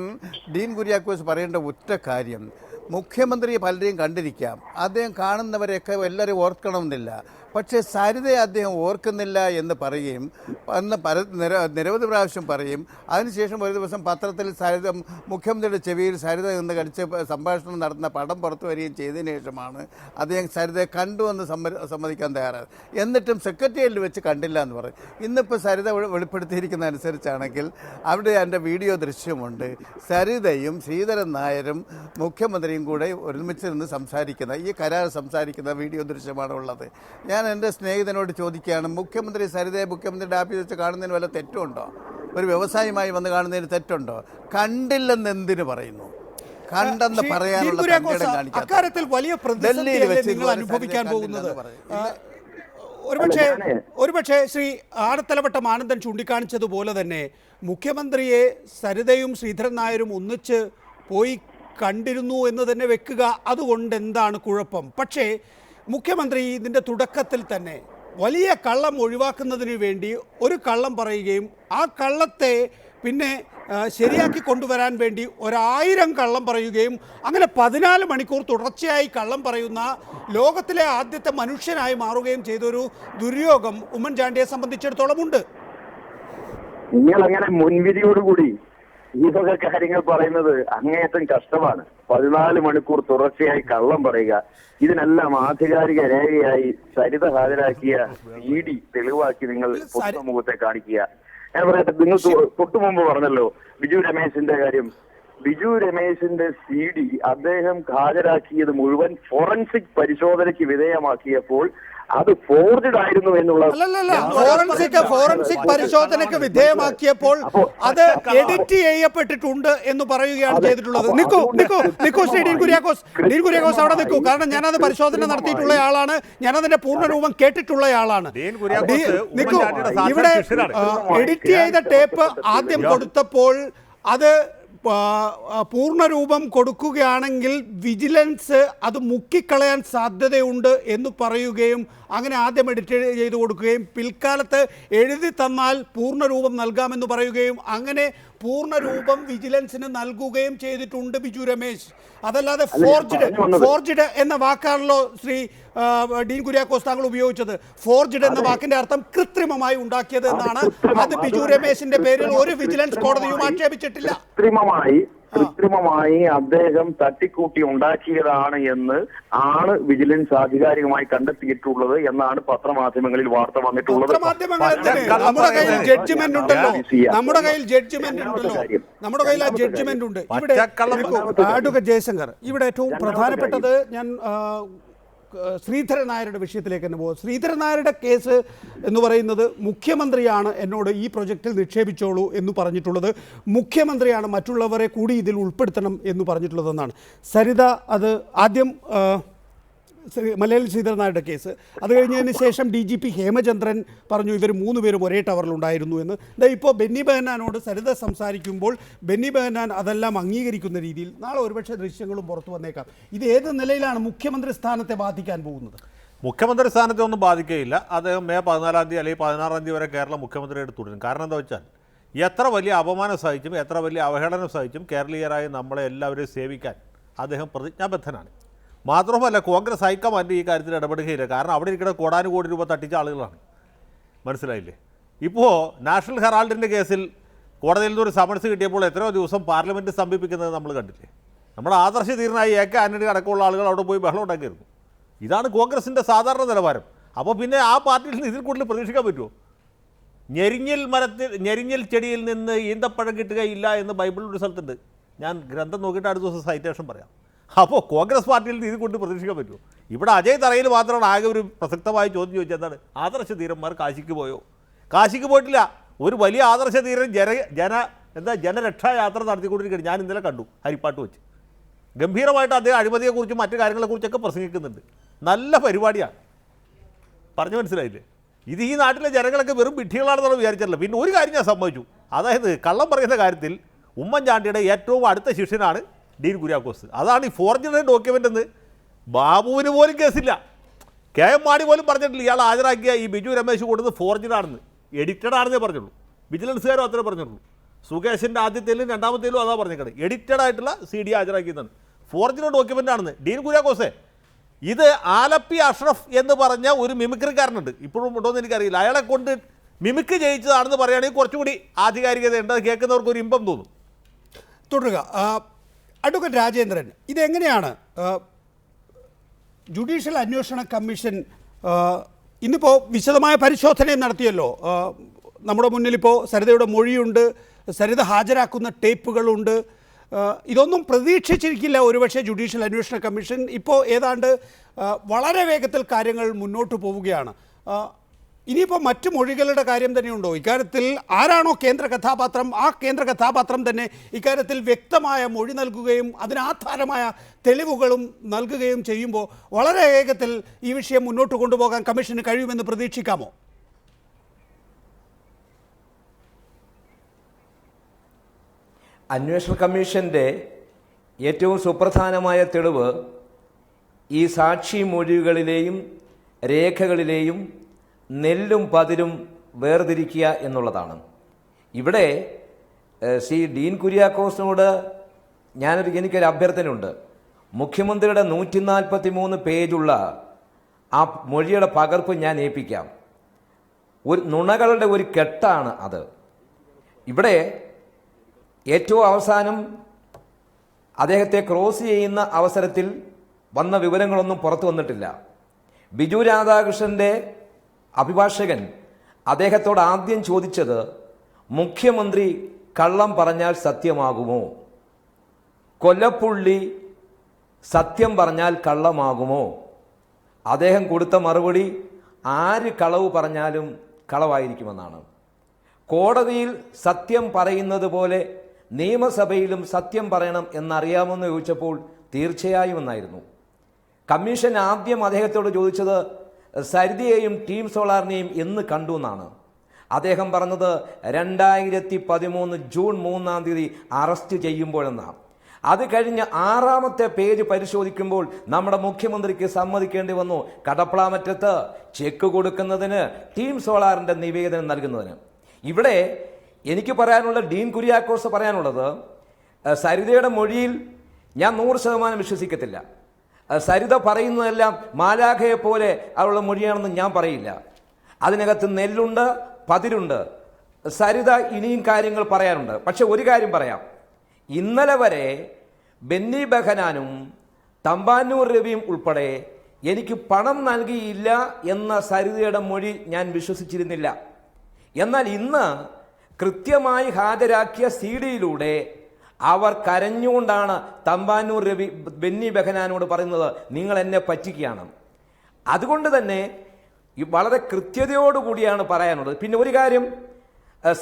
ഡീൻ കുര്യാക്കോസ് പറയേണ്ട ഒറ്റ കാര്യം, മുഖ്യമന്ത്രിയെ പലരെയും കണ്ടിരിക്കാം, അദ്ദേഹം കാണുന്നവരെയൊക്കെ എല്ലാവരും ഓർക്കണമെന്നില്ല. പക്ഷേ സരിതയെ അദ്ദേഹം ഓർക്കുന്നില്ല എന്ന് പറയുകയും അന്ന് നിരവധി പ്രാവശ്യം പറയും. അതിനുശേഷം ഒരു ദിവസം പത്രത്തിൽ സരിത മുഖ്യമന്ത്രിയുടെ ചെവിയിൽ സരിത നിന്ന് കടിച്ച് സംഭാഷണം നടത്തുന്ന പടം പുറത്തു വരികയും ചെയ്തതിനു ശേഷമാണ് അദ്ദേഹം സരിതയെ കണ്ടുവെന്ന് സമ്മതിക്കാൻ തയ്യാറായത്. എന്നിട്ടും സെക്രട്ടേറിയറ്റിൽ വെച്ച് കണ്ടില്ല എന്ന് പറയും. ഇന്നിപ്പോൾ സരിത വെളിപ്പെടുത്തിയിരിക്കുന്ന അനുസരിച്ചാണെങ്കിൽ അവിടെ എൻ്റെ വീഡിയോ ദൃശ്യമുണ്ട്. സരിതയും ശ്രീധരൻ നായരും മുഖ്യമന്ത്രിയും കൂടെ ഒരുമിച്ച് നിന്ന് സംസാരിക്കുന്ന ഈ കരാർ സംസാരിക്കുന്ന വീഡിയോ ദൃശ്യമാണ് ഉള്ളത്. ഞാൻ എൻ്റെ സ്നേഹിതനോട് ചോദിക്കുകയാണ്, മുഖ്യമന്ത്രി സരിതയെ മുഖ്യമന്ത്രിയുടെ ആഫീസിൽ വെച്ച് കാണുന്നതിന് വല്ല തെറ്റുണ്ടോ? ഒരു വ്യവസായമായി വന്ന് കാണുന്നതിന് തെറ്റുണ്ടോ? കണ്ടില്ലെന്ന് എന്തിനു പറയുന്നു? കണ്ടെന്ന് പറയാനുള്ള അക്കാര്യത്തിൽ വലിയ പ്രതിസന്ധിയല്ലേ നിങ്ങൾ അനുഭവിക്കാൻ പോകുന്നത്? ഒരുപക്ഷെ ശ്രീ ആനത്തലവട്ടം ആനന്ദൻ ചൂണ്ടിക്കാണിച്ചതുപോലെ തന്നെ മുഖ്യമന്ത്രിയെ സരിതയും ശ്രീധരൻ നായരും ഒന്നിച്ച് പോയി കണ്ടിരുന്നു എന്ന് തന്നെ വെക്കുക. അതുകൊണ്ട് എന്താണ് കുഴപ്പം? പക്ഷേ മുഖ്യമന്ത്രി ഇതിൻ്റെ തുടക്കത്തിൽ തന്നെ വലിയ കള്ളം ഒഴിവാക്കുന്നതിന് വേണ്ടി ഒരു കള്ളം പറയുകയും ആ കള്ളത്തെ പിന്നെ ശരിയാക്കി കൊണ്ടുവരാൻ വേണ്ടി 1000 കള്ളം പറയുകയും അങ്ങനെ 14 മണിക്കൂർ തുടർച്ചയായി കള്ളം പറയുന്ന ലോകത്തിലെ ആദ്യത്തെ മനുഷ്യനായി മാറുകയും ചെയ്തൊരു ദുര്യോഗം ഉമ്മൻചാണ്ടിയെ സംബന്ധിച്ചിടത്തോളം ഉണ്ട്. നിങ്ങൾ അങ്ങനെ മുൻവിധിയോടുകൂടി ഈ വക കാര്യങ്ങൾ പറയുന്നത് അങ്ങേയറ്റം കഷ്ടമാണ്. 14 മണിക്കൂർ തുടർച്ചയായി കള്ളം പറയുക, ഇതിനെല്ലാം ആധികാരിക രേഖയായി സരിത ഹാജരാക്കിയ CD തെളിവാക്കി നിങ്ങൾ പൊതുസമൂഹത്തെ കാണിക്കുക. ഞാൻ പറയട്ടെ, നിങ്ങൾ തൊട്ടു മുമ്പ് പറഞ്ഞല്ലോ ബിജു രമേശിന്റെ കാര്യം. ബിജു രമേശിന്റെ CD അദ്ദേഹം ഹാജരാക്കിയത് മുഴുവൻ ഫോറൻസിക് പരിശോധനയ്ക്ക് വിധേയമാക്കിയപ്പോൾ അത് ഫോർജഡ് ആയിരുന്നു എന്നുള്ളത്. ഫോറൻസിക് പരിശോധനയ്ക്ക് വിധേയമാക്കിയപ്പോൾ അത് എഡിറ്റ് ചെയ്യപ്പെട്ടിട്ടുണ്ട് എന്ന് പറയുകയാണ് ചെയ്തിട്ടുള്ളത്. നിക്കൂ ശ്രീ ഡീൻ കുര്യാക്കോസ് അവിടെ നിൽക്കൂ. കാരണം ഞാനത് പരിശോധന നടത്തിയിട്ടുള്ള ആളാണ്, ഞാനതിന്റെ പൂർണ്ണരൂപം കേട്ടിട്ടുള്ള ആളാണ്. നിക്കൂ, ഇവിടെ എഡിറ്റ് ചെയ്ത ടേപ്പ് ആദ്യം കൊടുത്തപ്പോൾ അത് പൂർണ്ണരൂപം കൊടുക്കുകയാണെങ്കിൽ വിജിലൻസ് അത് മുക്കിക്കളയാൻ സാധ്യതയുണ്ട് എന്ന് പറയുകയും അങ്ങനെ ആദ്യം എഡിറ്റ് ചെയ്ത് കൊടുക്കുകയും പിൽക്കാലത്ത് എഴുതി തന്നാൽ പൂർണ്ണരൂപം നൽകാമെന്ന് പറയുകയും അങ്ങനെ പൂർണ്ണ രൂപം വിജിലൻസിന് നൽകുകയും ചെയ്തിട്ടുണ്ട് ബിജു രമേശ്. അതല്ലാതെ ഫോർജ്ഡ് എന്ന വാക്കാണല്ലോ ശ്രീ ഡീൻ കുര്യാക്കോസ് താങ്കൾ ഉപയോഗിച്ചത്. ഫോർജ്ഡ് എന്ന വാക്കിന്റെ അർത്ഥം കൃത്രിമമായി ഉണ്ടാക്കിയത് എന്നാണ്. അത് ബിജു രമേശിന്റെ പേരിൽ ഒരു വിജിലൻസ് കോടതിയും ആക്ഷേപിച്ചിട്ടില്ല. കൃത്രിമമായി അദ്ദേഹം തട്ടിക്കൂട്ടി ഉണ്ടാക്കിയതാണ് എന്ന് ആണ് വിജിലൻസ് ആധികാരികമായി കണ്ടെത്തിയിട്ടുള്ളത് എന്നാണ് പത്രമാധ്യമങ്ങളിൽ വാർത്ത വന്നിട്ടുള്ളത്. നമ്മുടെ കയ്യിൽ ജഡ്ജ്മെന്റ് ഉണ്ടല്ലോ, നമ്മുടെ കയ്യിൽ ആ ജഡ്ജ്മെന്റ് ഉണ്ട്. ഇവിടെ അഡ്വക്കേറ്റ് ജയശങ്കർ, ഇവിടെ ഏറ്റവും പ്രധാനപ്പെട്ടത് ഞാൻ ശ്രീധരൻ നായരുടെ വിഷയത്തിലേക്ക് തന്നെ പോകും. ശ്രീധരൻ നായരുടെ കേസ് എന്ന് പറയുന്നത് മുഖ്യമന്ത്രിയാണ് എന്നോട് ഈ പ്രൊജക്റ്റിൽ നിക്ഷേപിച്ചോളൂ എന്ന് പറഞ്ഞിട്ടുള്ളത്. മുഖ്യമന്ത്രിയാണ് മറ്റുള്ളവരെ കൂടി ഇതിൽ ഉൾപ്പെടുത്തണം എന്ന് പറഞ്ഞിട്ടുള്ളതെന്നാണ്. സരിത അത് ആദ്യം മലയാളി ശ്രീധരൻ നായരുടെ കേസ്, അത് കഴിഞ്ഞതിന് ശേഷം DGP ഹേമചന്ദ്രൻ പറഞ്ഞു ഇവർ 3 പേരും ഒരേ ടവറിലുണ്ടായിരുന്നു എന്ന്. ഇപ്പോൾ ബെന്നി ബെഹനാനോട് സരിത സംസാരിക്കുമ്പോൾ ബെന്നി ബെഹനാൻ അതെല്ലാം അംഗീകരിക്കുന്ന രീതിയിൽ നാളെ ഒരുപക്ഷെ ദൃശ്യങ്ങളും പുറത്തു വന്നേക്കാം. ഇത് ഏത് നിലയിലാണ് മുഖ്യമന്ത്രി സ്ഥാനത്തെ ബാധിക്കാൻ പോകുന്നത്? മുഖ്യമന്ത്രി സ്ഥാനത്തെ ഒന്നും ബാധിക്കുകയില്ല. അദ്ദേഹം May 14 അല്ലെങ്കിൽ 16 വരെ കേരളം മുഖ്യമന്ത്രിയായിട്ട് തുടരും. കാരണം എന്താ വെച്ചാൽ എത്ര വലിയ അപമാനം സഹിച്ചും എത്ര വലിയ അവഹേളനം സഹിച്ചും കേരളീയരായ നമ്മളെ എല്ലാവരെയും സേവിക്കാൻ അദ്ദേഹം പ്രതിജ്ഞാബദ്ധനാണ്. മാത്രമല്ല കോൺഗ്രസ് ഹൈക്കമാൻഡ് ഈ കാര്യത്തിൽ ഇടപെടുകയില്ല. കാരണം അവിടെ ഇരിക്കുന്ന കോടാനുകോടി രൂപ തട്ടിച്ച ആളുകളാണ്. മനസ്സിലായില്ലേ? ഇപ്പോൾ നാഷണൽ ഹെറാൾഡിൻ്റെ കേസിൽ കോടതിയിൽ നിന്നൊരു സമൻസ് കിട്ടിയപ്പോൾ എത്രയോ ദിവസം പാർലമെൻറ്റ് സമീപിക്കുന്നത് നമ്മൾ കണ്ടില്ലേ? നമ്മുടെ ആദർശധീരനായി AK ആന്റണി അടക്കമുള്ള ആളുകൾ അവിടെ പോയി ബഹളം ഉണ്ടാക്കിയിരുന്നു. ഇതാണ് കോൺഗ്രസിൻ്റെ സാധാരണ നിലവാരം. അപ്പോൾ പിന്നെ ആ പാർട്ടിയിൽ നിന്ന് ഇതിൽ കൂടുതൽ പ്രതീക്ഷിക്കാൻ പറ്റുമോ? ഞെരിഞ്ഞിൽ ചെടിയിൽ നിന്ന് ഈന്തപ്പഴം കിട്ടുകയില്ല എന്ന് ബൈബിളിലൊരു സ്ഥലത്തുണ്ട്. ഞാൻ ഗ്രന്ഥം നോക്കിയിട്ട് അടുത്ത ദിവസം സൈറ്റേഷൻ പറയാം. അപ്പോൾ കോൺഗ്രസ് പാർട്ടിയിൽ നിന്ന് ഇത് കൊണ്ട് പ്രതീക്ഷിക്കാൻ പറ്റുമോ? ഇവിടെ അജയ് തറയിൽ മാത്രമാണ് ആകെ ഒരു പ്രസക്തമായ ചോദ്യം ചോദിച്ചത്. എന്താണ് ആദർശധീരന്മാർ കാശിക്ക് പോയോ? കാശിക്ക് പോയിട്ടില്ല. ഒരു വലിയ ആദർശധീരൻ ജനരക്ഷായാത്ര നടത്തിക്കൊണ്ടിരിക്കുകയാണ്. ഞാൻ ഇന്നലെ കണ്ടു ഹരിപ്പാട്ട് വെച്ച്. ഗംഭീരമായിട്ട് അദ്ദേഹം അഴിമതിയെക്കുറിച്ചും മറ്റു കാര്യങ്ങളെക്കുറിച്ചൊക്കെ പ്രസംഗിക്കുന്നുണ്ട്. നല്ല പരിപാടിയാണ്. പറഞ്ഞു മനസ്സിലായില്ലേ? ഇത് ഈ നാട്ടിലെ ജനങ്ങളൊക്കെ വെറും വിഡ്ഢികളാണെന്നുള്ള വിചാരിച്ചല്ല. പിന്നെ ഒരു കാര്യം ഞാൻ സമ്മതിച്ചു, അതായത് കള്ളം പറയുന്ന കാര്യത്തിൽ ഉമ്മൻചാണ്ടിയുടെ ഏറ്റവും അടുത്ത ശിഷ്യനാണ് ഡീൻ കുര്യാക്കോസ്. അതാണ് ഈ ഫോർജറി ഡോക്യുമെൻ്റ് എന്ന് ബാബുവിന് പോലും കേസില്ല. KM മാണി പോലും പറഞ്ഞിട്ടില്ല ഇയാൾ ഹാജരാക്കിയ ഈ ബിജു രമേശ് കൊടുത്തത് ഫോർജറാണെന്ന്, എഡിറ്റഡ് ആണെന്നേ പറഞ്ഞുള്ളൂ. വിജിലൻസുകാരും അത്രേ പറഞ്ഞുള്ളൂ. സുകേഷിൻ്റെ ആദ്യത്തേലും രണ്ടാമത്തേലും അതാ പറഞ്ഞേക്കണേ, എഡിറ്റഡ് ആയിട്ടുള്ള CD ഹാജരാക്കിയതാണ്. ഫോർജറി ഡോക്യുമെൻ്റ് ആണെന്ന് ഡീൻ കുര്യാക്കോസേ. ഇത് ആലപ്പി അഷ്റഫ് എന്ന് പറഞ്ഞ ഒരു മിമിക്രിക്കാരനുണ്ട്, ഇപ്പോഴും ഉണ്ടോയെന്ന് എനിക്കറിയില്ല. അയാളെ കൊണ്ട് മിമിക്രി ചെയ്യിച്ചതാണെന്ന് പറയുകയാണെങ്കിൽ കുറച്ചുകൂടി ആധികാരികതയുണ്ട്. അത് കേൾക്കുന്നവർക്ക് ഒരു ഇമ്പം തോന്നും. തുടരുക. അഡ്വക്കേറ്റ് രാജേന്ദ്രൻ, ഇതെങ്ങനെയാണ് ജുഡീഷ്യൽ അന്വേഷണ കമ്മീഷൻ ഇന്നിപ്പോൾ വിശദമായ പരിശോധനയും നടത്തിയല്ലോ? നമ്മുടെ മുന്നിലിപ്പോൾ സരിതയുടെ മൊഴിയുണ്ട്, സരിത ഹാജരാക്കുന്ന ടേപ്പുകളുണ്ട്. ഇതൊന്നും പ്രതീക്ഷിച്ചിരിക്കില്ല ഒരുപക്ഷെ ജുഡീഷ്യൽ അന്വേഷണ കമ്മീഷൻ. ഇപ്പോൾ ഏതാണ്ട് വളരെ വേഗത്തിൽ കാര്യങ്ങൾ മുന്നോട്ട് പോവുകയാണ്. ഇനിയിപ്പോൾ മറ്റു മൊഴികളുടെ കാര്യം തന്നെയുണ്ടോ? ഇക്കാര്യത്തിൽ ആരാണോ കേന്ദ്ര കഥാപാത്രം, ആ കേന്ദ്ര കഥാപാത്രം തന്നെ ഇക്കാര്യത്തിൽ വ്യക്തമായ മൊഴി നൽകുകയും അതിനാധാരമായ തെളിവുകളും നൽകുകയും ചെയ്യുമ്പോൾ വളരെ വേഗത്തിൽ ഈ വിഷയം മുന്നോട്ട് കൊണ്ടുപോകാൻ കമ്മീഷന് കഴിയുമെന്ന് പ്രതീക്ഷിക്കാമോ? അന്വേഷണ കമ്മീഷൻ്റെ ഏറ്റവും സുപ്രധാനമായ തെളിവ് ഈ സാക്ഷി മൊഴികളിലെയും രേഖകളിലെയും നെല്ലും പതിരും വേർതിരിക്കുക എന്നുള്ളതാണ്. ഇവിടെ ശ്രീ ഡീൻ കുര്യാക്കോസിനോട് എനിക്കൊരു അഭ്യർത്ഥനയുണ്ട്. മുഖ്യമന്ത്രിയുടെ 143 പേജുള്ള ആ മൊഴിയുടെ പകർപ്പ് ഞാൻ ഏൽപ്പിക്കാം. ഒരു നുണകളുടെ ഒരു കെട്ടാണ് അത്. ഇവിടെ ഏറ്റവും അവസാനം അദ്ദേഹത്തെ ക്രോസ് ചെയ്യുന്ന അവസരത്തിൽ വന്ന വിവരങ്ങളൊന്നും പുറത്തു വന്നിട്ടില്ല. ബിജു രാധാകൃഷ്ണൻ്റെ അഭിഭാഷകൻ അദ്ദേഹത്തോട് ആദ്യം ചോദിച്ചത്, മുഖ്യമന്ത്രി കള്ളം പറഞ്ഞാൽ സത്യമാകുമോ? കൊല്ലപ്പുള്ളി സത്യം പറഞ്ഞാൽ കള്ളമാകുമോ? അദ്ദേഹം കൊടുത്ത മറുപടി ആര് കളവ് പറഞ്ഞാലും കളവായിരിക്കുമെന്നാണ്. കോടതിയിൽ സത്യം പറയുന്നത് പോലെ നിയമസഭയിലും സത്യം പറയണം എന്നറിയാമെന്ന് ചോദിച്ചപ്പോൾ തീർച്ചയായും എന്നായിരുന്നു. കമ്മീഷൻ ആദ്യം അദ്ദേഹത്തോട് ചോദിച്ചത് സരിതയെയും ടീം സോളാറിനെയും എന്ന് കണ്ടു എന്നാണ്. അദ്ദേഹം പറഞ്ഞത് 2013 ജൂൺ 3 അറസ്റ്റ് ചെയ്യുമ്പോഴെന്നാണ്. അത് കഴിഞ്ഞ് 6ാമത്തെ പേജ് പരിശോധിക്കുമ്പോൾ നമ്മുടെ മുഖ്യമന്ത്രിക്ക് സമ്മതിക്കേണ്ടി വന്നു കടപ്ലാമറ്റത്ത് ചെക്ക് കൊടുക്കുന്നതിന്, ടീം സോളാറിൻ്റെ നിവേദനം നൽകുന്നതിന്. ഇവിടെ എനിക്ക് പറയാനുള്ള ഡീൻ കുര്യാക്കോസ് പറയാനുള്ളത്, സരിതയുടെ മൊഴിയിൽ ഞാൻ 100% വിശ്വസിക്കത്തില്ല. സരിത പറയുന്നതെല്ലാം മാലാഖയെ പോലെ അവളുടെ മൊഴിയാണെന്ന് ഞാൻ പറയില്ല. അതിനകത്ത് നെല്ലുണ്ട്, പതിരുണ്ട്. സരിത ഇനിയും കാര്യങ്ങൾ പറയാനുണ്ട്. പക്ഷെ ഒരു കാര്യം പറയാം, ഇന്നലെ വരെ ബെന്നി ബെഹനാനും തമ്പാനൂർ രവിയും ഉൾപ്പെടെ എനിക്ക് പണം നൽകിയില്ല എന്ന സരിതയുടെ മൊഴി ഞാൻ വിശ്വസിച്ചിരുന്നില്ല. എന്നാൽ ഇന്ന് കൃത്യമായി ഹാജരാക്കിയ CD-യിലൂടെ അവർ കരഞ്ഞുകൊണ്ടാണ് തമ്പാനൂർ രവി ബെന്നി ബെഹനാനോട് പറയുന്നത്, നിങ്ങൾ എന്നെ പറ്റിക്കുകയാണ്. അതുകൊണ്ട് തന്നെ വളരെ കൃത്യതയോടുകൂടിയാണ് പറയാനുള്ളത്. പിന്നെ ഒരു കാര്യം,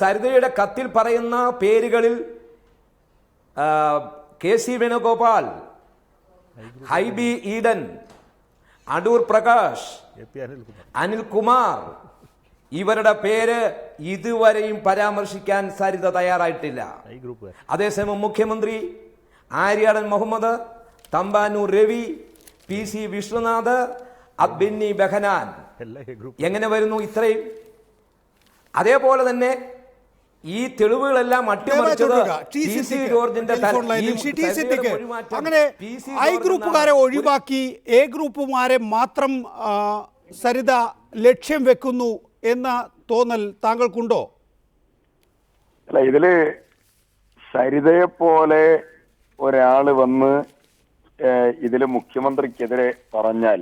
സരിതയുടെ കത്തിൽ പറയുന്ന പേരുകളിൽ KC വേണുഗോപാൽ, ഹൈബി ഈഡൻ, അടൂർ പ്രകാശ്, അനിൽകുമാർ, ഇവരുടെ പേര് ഇതുവരെയും പരാമർശിക്കാൻ സരിത തയ്യാറായിട്ടില്ല. അതേസമയം മുഖ്യമന്ത്രി, ആര്യാടൻ മുഹമ്മദ്, തമ്പാനൂർ രവി, PC വിശ്വനാഥ്, ബെന്നി ബെഹനാൻ, എങ്ങനെ വരുന്നു ഇത്രയും? അതേപോലെ തന്നെ ഈ തെളിവുകളെല്ലാം അട്ടിമറിച്ചത് TC ജോർജിന്റെ അങ്ങനെ I ഗ്രൂപ്പുകാരെ ഒഴിവാക്കി A ഗ്രൂപ്പുമാരെ മാത്രം സരിത ലക്ഷ്യം വെക്കുന്നു എന്ന തോന്നൽ താങ്കൾക്കുണ്ടോ? അല്ല, ഇതില് സരിതയെ പോലെ ഒരാള് വന്ന് ഇതില് മുഖ്യമന്ത്രിക്കെതിരെ പറഞ്ഞാൽ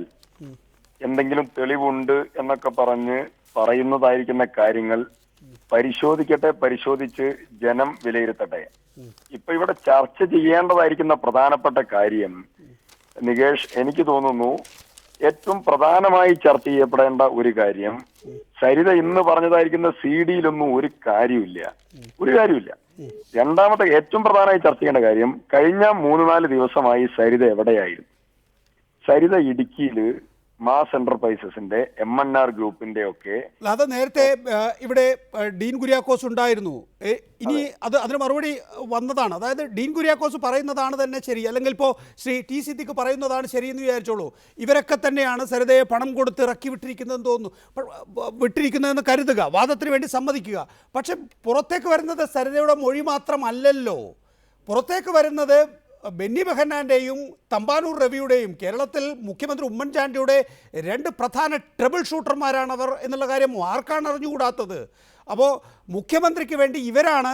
എന്തെങ്കിലും തെളിവുണ്ട് എന്നൊക്കെ പറഞ്ഞ് പറയുന്നതായിരിക്കുന്ന കാര്യങ്ങൾ പരിശോധിച്ച് ജനം വിലയിരുത്തട്ടെ. ഇപ്പൊ ഇവിടെ ചർച്ച ചെയ്യേണ്ടതായിരിക്കുന്ന പ്രധാനപ്പെട്ട കാര്യം, നികേഷ്, എനിക്ക് തോന്നുന്നു ഏറ്റവും പ്രധാനമായി ചർച്ച ചെയ്യപ്പെടേണ്ട ഒരു കാര്യം, സരിത ഇന്ന് പറഞ്ഞതായിരിക്കുന്ന CD-യിലൊന്നും ഒരു കാര്യമില്ല. രണ്ടാമത്തെ ഏറ്റവും പ്രധാനമായി ചർച്ച ചെയ്യേണ്ട കാര്യം, കഴിഞ്ഞ 3-4 ദിവസമായി സരിത എവിടെയായിരുന്നു? സരിത ഇടുക്കിയില് മാസ് എന്റർപ്രൈസസിന്റെ MNR ഗ്രൂപ്പിന്റെ ഒക്കെ അത് നേരത്തെ ഇവിടെ ഡീൻ കുര്യാക്കോസ് ഉണ്ടായിരുന്നു. ഇനി അതിന് മറുപടി വന്നതാണ്. അതായത് ഡീൻ കുര്യാക്കോസ് പറയുന്നതാണ് തന്നെ ശരി, അല്ലെങ്കിൽ ഇപ്പോൾ ശ്രീ T സിദ്ദിഖ് പറയുന്നതാണ് ശരിയെന്ന് വിചാരിച്ചോളൂ. ഇവരൊക്കെ തന്നെയാണ് സരിതയെ പണം കൊടുത്ത് ഇറക്കി വിട്ടിരിക്കുന്നതെന്ന് വിട്ടിരിക്കുന്നതെന്ന് കരുതുക, വാദത്തിന് വേണ്ടി സമ്മതിക്കുക. പക്ഷെ പുറത്തേക്ക് വരുന്നത് സരിതയുടെ മൊഴി മാത്രമല്ലല്ലോ. പുറത്തേക്ക് വരുന്നത് ബെന്നി ബെഹനാൻ്റെയും തമ്പാനൂർ രവിയുടെയും, കേരളത്തിൽ മുഖ്യമന്ത്രി ഉമ്മൻചാണ്ടിയുടെ 2 പ്രധാന ട്രബിൾ ഷൂട്ടർമാരാണവർ എന്നുള്ള കാര്യം ആർക്കാണ് അറിഞ്ഞുകൂടാത്തത്? അപ്പോൾ മുഖ്യമന്ത്രിക്ക് വേണ്ടി ഇവരാണ്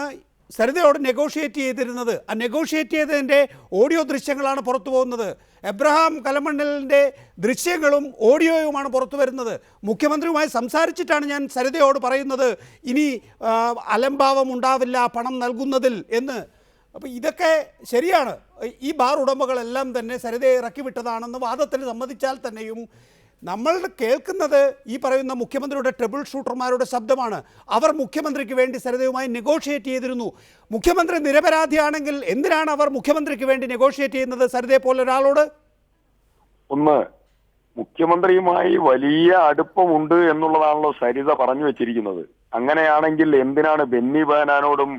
സരിതയോട് നെഗോഷിയേറ്റ് ചെയ്തിരുന്നത്. ആ നെഗോഷിയേറ്റ് ചെയ്തതിൻ്റെ ഓഡിയോ ദൃശ്യങ്ങളാണ് പുറത്തു പോകുന്നത്. എബ്രഹാം കലമണ്ണിലിൻ്റെ ദൃശ്യങ്ങളും ഓഡിയോയുമാണ് പുറത്തു വരുന്നത്. മുഖ്യമന്ത്രിയുമായി സംസാരിച്ചിട്ടാണ് ഞാൻ സരിതയോട് പറയുന്നത് ഇനി അലംഭാവം ഉണ്ടാവില്ല പണം നൽകുന്നതിൽ എന്ന്. അപ്പോൾ ഇതൊക്കെ ശരിയാണ്. ഈ ബാർ ഉടമകളെല്ലാം തന്നെ സരിതയെ ഇറക്കി വിട്ടതാണെന്ന് വാദത്തിന് സമ്മതിച്ചാൽ തന്നെയും നമ്മൾ കേൾക്കുന്നത് ഈ പറയുന്ന മുഖ്യമന്ത്രിയുടെ ട്രിബിൾ ഷൂട്ടർമാരുടെ ശബ്ദമാണ്. അവർ മുഖ്യമന്ത്രിക്ക് വേണ്ടി സരിതയുമായി നെഗോഷിയേറ്റ് ചെയ്തിരുന്നു. മുഖ്യമന്ത്രി നിരപരാധിയാണെങ്കിൽ എന്തിനാണ് അവർ മുഖ്യമന്ത്രിക്ക് വേണ്ടി നെഗോഷിയേറ്റ് ചെയ്യുന്നത് സരിതയെ പോലെ ഒരാളോട്? ഒന്ന്, മുഖ്യമന്ത്രിയുമായി വലിയ അടുപ്പമുണ്ട് എന്നുള്ളതാണല്ലോ സരിത പറഞ്ഞു വെച്ചിരിക്കുന്നത്. അങ്ങനെയാണെങ്കിൽ എന്തിനാണ് ബെന്നി ബെഹനാനോടും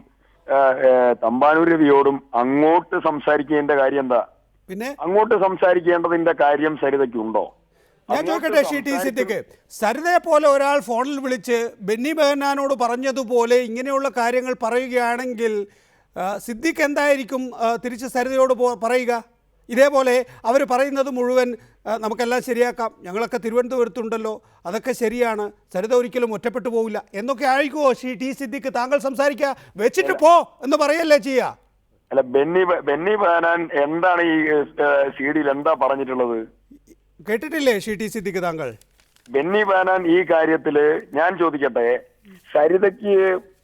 തമ്പാനൂർ രവിയോടും അങ്ങോട്ട് സംസാരിക്കേണ്ട കാര്യം എന്താ? പിന്നെ അങ്ങോട്ട് സംസാരിക്കേണ്ടതിന്റെ കാര്യം സരിതയ്ക്കുണ്ടോ? ഞാൻ ചോദിക്കട്ടെ T സിദ്ദിഖ്, സരിതയെ പോലെ ഒരാൾ ഫോണിൽ വിളിച്ച് ബെന്നി ബെഹനാനോട് പറഞ്ഞതുപോലെ ഇങ്ങനെയുള്ള കാര്യങ്ങൾ പറയുകയാണെങ്കിൽ സിദ്ദിഖ് എന്തായിരിക്കും തിരിച്ച് സരിതയോട് പറയുക? ഇതേപോലെ അവർ പറയുന്നത് മുഴുവൻ നമുക്കെല്ലാം ശരിയാക്കാം, ഞങ്ങളൊക്കെ തിരുവനന്തപുരത്തുണ്ടല്ലോ, അതൊക്കെ ശരിയാണ്, സരിത ഒരിക്കലും ഒറ്റപ്പെട്ടു പോവില്ല എന്നൊക്കെ ആയിരിക്കുമോ T സിദ്ദിഖ് താങ്കൾ സംസാരിക്കുക? വെച്ചിട്ട് പോ എന്ന് പറയല്ലേ ചെയ്യുക? അല്ല, ബെന്നി ബെഹനാൻ എന്താണ് ഈ CD-യിൽ എന്താ പറഞ്ഞിട്ടുള്ളത്? കേട്ടിട്ടില്ലേ T സിദ്ദിഖ് താങ്കൾ? ബെന്നി ബെഹനാൻ ഈ കാര്യത്തില് ഞാൻ ചോദിക്കട്ടെ, സരിതയ്ക്ക്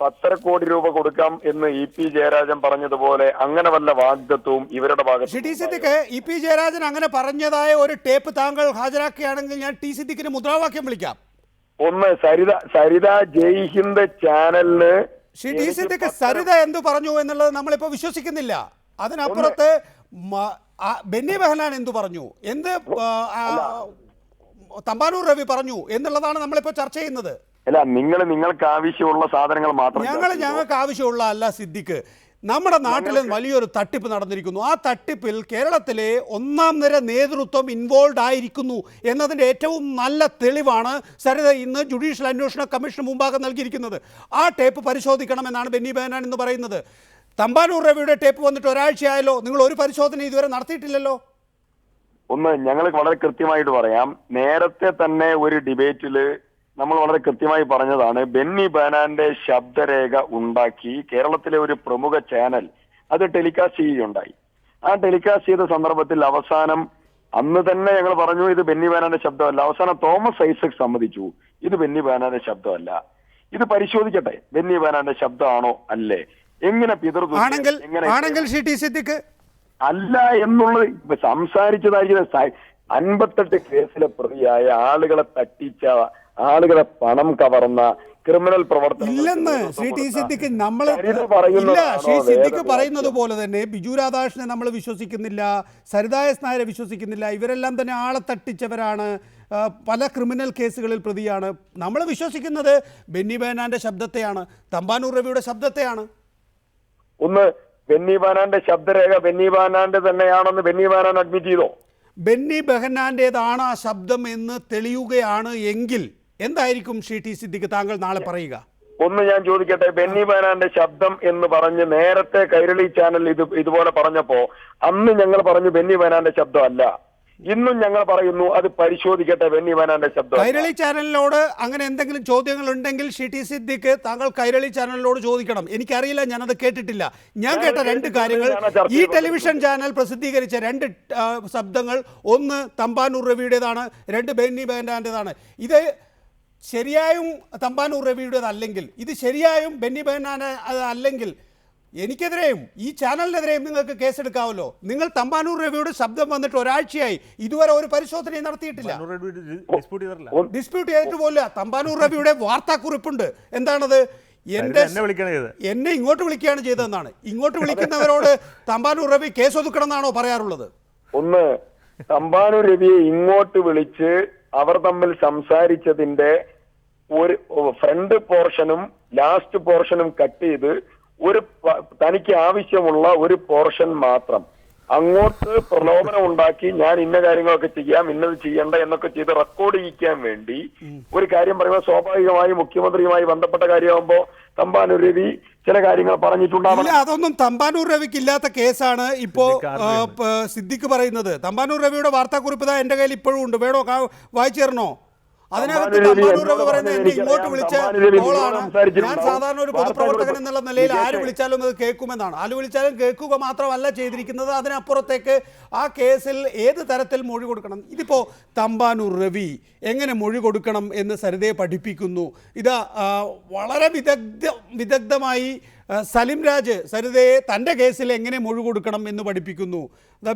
10 കോടി രൂപ കൊടുക്കാം എന്ന് EP ജയരാജൻ പറഞ്ഞതുപോലെ അങ്ങനെ വല്ല വാഗ്ദത്വവും ഇവരുടെ ഭാഗത്ത്? T സിദ്ദിഖ്, EP ജയരാജൻ അങ്ങനെ പറഞ്ഞതായ ഒരു ടേപ്പ് താങ്കൾ ഹാജരാക്കുകയാണെങ്കിൽ ഞാൻ T സിദ്ദിഖിന് മുദ്രാവാക്യം വിളിക്കാം. ഒന്ന്, സരിത ജയ് ഹിന്ദ് ചാനലിന് T സിദ്ദിഖ് സരിത എന്ത് പറഞ്ഞു എന്നുള്ളത് നമ്മളിപ്പോ വിശ്വസിക്കുന്നില്ല. അതിനപ്പുറത്ത് ബെന്നി ബെഹനാൻ എന്തു പറഞ്ഞു, എന്ത് തമ്പാനൂർ രവി പറഞ്ഞു എന്നുള്ളതാണ് നമ്മളിപ്പോ ചർച്ച ചെയ്യുന്നത്. അല്ല, നിങ്ങൾക്ക് ആവശ്യമുള്ള സാധനങ്ങൾ മാത്രം. ഞങ്ങൾക്ക് ആവശ്യമുള്ള അല്ല സിദ്ദിഖ്. നമ്മുടെ നാട്ടിൽ വലിയൊരു തട്ടിപ്പ് നടന്നിരിക്കുന്നു. ആ തട്ടിപ്പിൽ കേരളത്തിലെ ഒന്നാം നിര നേതൃത്വം ഇൻവോൾവ് ആയിരിക്കുന്നു എന്നതിൻ്റെ ഏറ്റവും നല്ല തെളിവാണ് സരിത ഇന്ന് ജുഡീഷ്യൽ അന്വേഷണ കമ്മീഷന് മുമ്പാകെ നൽകിയിരിക്കുന്നത്. ആ ടേപ്പ് പരിശോധിക്കണമെന്നാണ് ബെന്നി ബെഹനാൻ എന്ന് പറയുന്നത്. തമ്പാനൂർ രവിയുടെ ടേപ്പ് വന്നിട്ട് ഒരാഴ്ചയായല്ലോ, നിങ്ങൾ ഒരു പരിശോധന ഇതുവരെ നടത്തിയിട്ടില്ലല്ലോ. ഒന്ന് ഞങ്ങൾ വളരെ കൃത്യമായിട്ട് പറയാം, നേരത്തെ തന്നെ ഒരു ഡിബേറ്റില് നമ്മൾ വളരെ കൃത്യമായി പറഞ്ഞതാണ്, ബെന്നി ബെഹനാന്റെ ശബ്ദരേഖ ഉണ്ടാക്കി കേരളത്തിലെ ഒരു പ്രമുഖ ചാനൽ അത് ടെലികാസ്റ്റ് ചെയ്യുകയുണ്ടായി. ആ ടെലികാസ്റ്റ് ചെയ്ത സന്ദർഭത്തിൽ അവസാനം അന്ന് തന്നെ ഞങ്ങൾ പറഞ്ഞു ഇത് ബെന്നി ബെഹനാന്റെ ശബ്ദമല്ല. അവസാനം തോമസ് ഐസക് സമ്മതിച്ചു ഇത് ബെന്നി ബെഹനാന്റെ ശബ്ദമല്ല, ഇത് പരിശോധിക്കട്ടെ ബെന്നി ബെഹനാന്റെ ശബ്ദമാണോ അല്ലേ, എങ്ങനെ അല്ല എന്നുള്ളത് സംസാരിച്ചതായിരിക്കും. 58 കേസിലെ പ്രതിയായ ആളുകളെ തട്ടിച്ച, ആളുകളെ പണം കവർന്ന ക്രിമിനൽ പ്രവർത്തനം ഇല്ലെന്ന് ശ്രീ ടി സിദ്ദിഖ് പറയുന്നത് പോലെ തന്നെ ബിജു രാധാകൃഷ്ണനെ നമ്മൾ വിശ്വസിക്കുന്നില്ല, സരിത എസ് നായരെ വിശ്വസിക്കുന്നില്ല. ഇവരെല്ലാം തന്നെ ആളെ തട്ടിച്ചവരാണ്, പല ക്രിമിനൽ കേസുകളിൽ പ്രതിയാണ്. നമ്മൾ വിശ്വസിക്കുന്നത് ബെന്നി ബെഹനാന്റെ ശബ്ദത്തെയാണ്, തമ്പാനൂർ രവിയുടെ ശബ്ദത്തെയാണ്. ഒന്ന് ബെന്നി ബെഹനാന്റെ ശബ്ദരേഖ ബെന്നി ബെഹനാന്റെ തന്നെയാണെന്ന് ബെന്നി ബെഹനാൻ അഡ്മിറ്റ് ചെയ്തോ? ബെന്നി ബെഹനാന്റേതാണ് ആ ശബ്ദം എന്ന് തെളിയുകയാണ് എങ്കിൽ എന്തായിരിക്കും ശ്രീ ടി സിദ്ദിഖ് താങ്കൾ നാളെ പറയുക? ഒന്ന് ഞാൻ ചോദിക്കട്ടെ, ബെന്നി ബെഹനാന്റെ ശബ്ദം എന്ന് പറഞ്ഞ് നേരത്തെ കൈരളി ചാനൽ ഇതുപോലെ പറഞ്ഞപ്പോ അന്ന് ഞങ്ങൾ പറഞ്ഞു ബെന്നി ബെഹനാന്റെ ശബ്ദം അല്ല. ഇന്നും ഞങ്ങൾ പറയുന്നു അത് പരിശോധിക്കട്ടെ ബെന്നി ബെഹനാന്റെ ശബ്ദം. കൈരളി ചാനലിനോട് അങ്ങനെ എന്തെങ്കിലും ചോദ്യങ്ങൾ ഉണ്ടെങ്കിൽ ശ്രീ ടി സിദ്ദിഖ് താങ്കൾ കൈരളി ചാനലിനോട് ചോദിക്കണം. എനിക്കറിയില്ല, ഞാനത് കേട്ടിട്ടില്ല. ഞാൻ കേട്ട 2 കാര്യങ്ങൾ, ഈ ടെലിവിഷൻ ചാനൽ പ്രസിദ്ധീകരിച്ച 2 ശബ്ദങ്ങൾ, ഒന്ന് തമ്പാനൂർ രവിയുടേതാണ്, 2 ബെന്നി ബെഹനാന്റേതാണ്. ഇത് ശരിയായും തമ്പാനൂർ രവിയുടേതല്ലെങ്കിൽ, ഇത് ശരിയായും ബെന്നി ബെഹനാൻ അല്ലെങ്കിൽ എനിക്കെതിരെയും ഈ ചാനലിനെതിരെയും നിങ്ങൾക്ക് കേസെടുക്കാമല്ലോ. നിങ്ങൾ തമ്പാനൂർ രവിയുടെ ശബ്ദം വന്നിട്ട് ഒരാഴ്ചയായി, ഇതുവരെ ഒരു പരിശോധനയും നടത്തിയിട്ടില്ല, ഡിസ്പ്യൂട്ട് ചെയ്തിട്ട് പോലില്ല. തമ്പാനൂർ രവിയുടെ വാർത്താക്കുറിപ്പുണ്ട്. എന്താണത്? എന്നെ ഇങ്ങോട്ട് വിളിക്കുകയാണ് ചെയ്തതെന്നാണ്. ഇങ്ങോട്ട് വിളിക്കുന്നവരോട് തമ്പാനൂർ രവി കേസൊതുക്കണം എന്നാണോ പറയാറുള്ളത്? ഒന്ന് തമ്പാനൂർ രവിയെ ഇങ്ങോട്ട് വിളിച്ച് അവർ തമ്മിൽ സംസാരിച്ചതിന്റെ ഒരു ഫ്രണ്ട് പോർഷനും ലാസ്റ്റ് പോർഷനും കട്ട് ചെയ്ത് തനിക്ക് ആവശ്യമുള്ള ഒരു പോർഷൻ മാത്രം അങ്ങോട്ട് പ്രലോഭനം ഉണ്ടാക്കി ഞാൻ ഇന്ന കാര്യങ്ങളൊക്കെ ചെയ്യാം, ഇന്നത് ചെയ്യണ്ട എന്നൊക്കെ ചെയ്ത് റെക്കോർഡ് ചെയ്യിക്കാൻ വേണ്ടി ഒരു കാര്യം പറയുമ്പോൾ സ്വാഭാവികമായി മുഖ്യമന്ത്രിയുമായി ബന്ധപ്പെട്ട കാര്യമാകുമ്പോ തമ്പാനൂർ രവി ചില കാര്യങ്ങൾ പറഞ്ഞിട്ടുണ്ടാവില്ല. അതൊന്നും തമ്പാനൂർ രവിക്ക് ഇല്ലാത്ത കേസാണ് ഇപ്പോ സിദ്ദിഖ് പറയുന്നത്. തമ്പാനൂർ രവിയുടെ വാർത്താക്കുറിപ്പ് എന്റെ കയ്യിൽ ഇപ്പോഴും ഉണ്ട്, വേണോ വായിച്ചു തരണോ? അതിനകത്ത് തമ്പാനൂർ രവി പറയുന്നത് എന്നെ ഇങ്ങോട്ട് വിളിച്ച കോളാണ്, ഞാൻ സാധാരണ ഒരു പൊതുപ്രവർത്തകൻ എന്നുള്ള നിലയിൽ ആര് വിളിച്ചാലും അത് കേൾക്കുമെന്നാണ്. ആര് വിളിച്ചാലും കേൾക്കുക മാത്രമല്ല ചെയ്തിരിക്കുന്നത്, അതിനപ്പുറത്തേക്ക് ആ കേസിൽ ഏത് തരത്തിൽ മൊഴി കൊടുക്കണം. ഇതിപ്പോൾ തമ്പാനൂർ രവി എങ്ങനെ മൊഴി കൊടുക്കണം എന്ന് സരിതയെ പഠിപ്പിക്കുന്നു. ഇത് വളരെ വിദഗ്ധമായി സലിം രാജ് സരിതയെ തൻ്റെ കേസിൽ എങ്ങനെ മൊഴി കൊടുക്കണം എന്ന് പഠിപ്പിക്കുന്നു.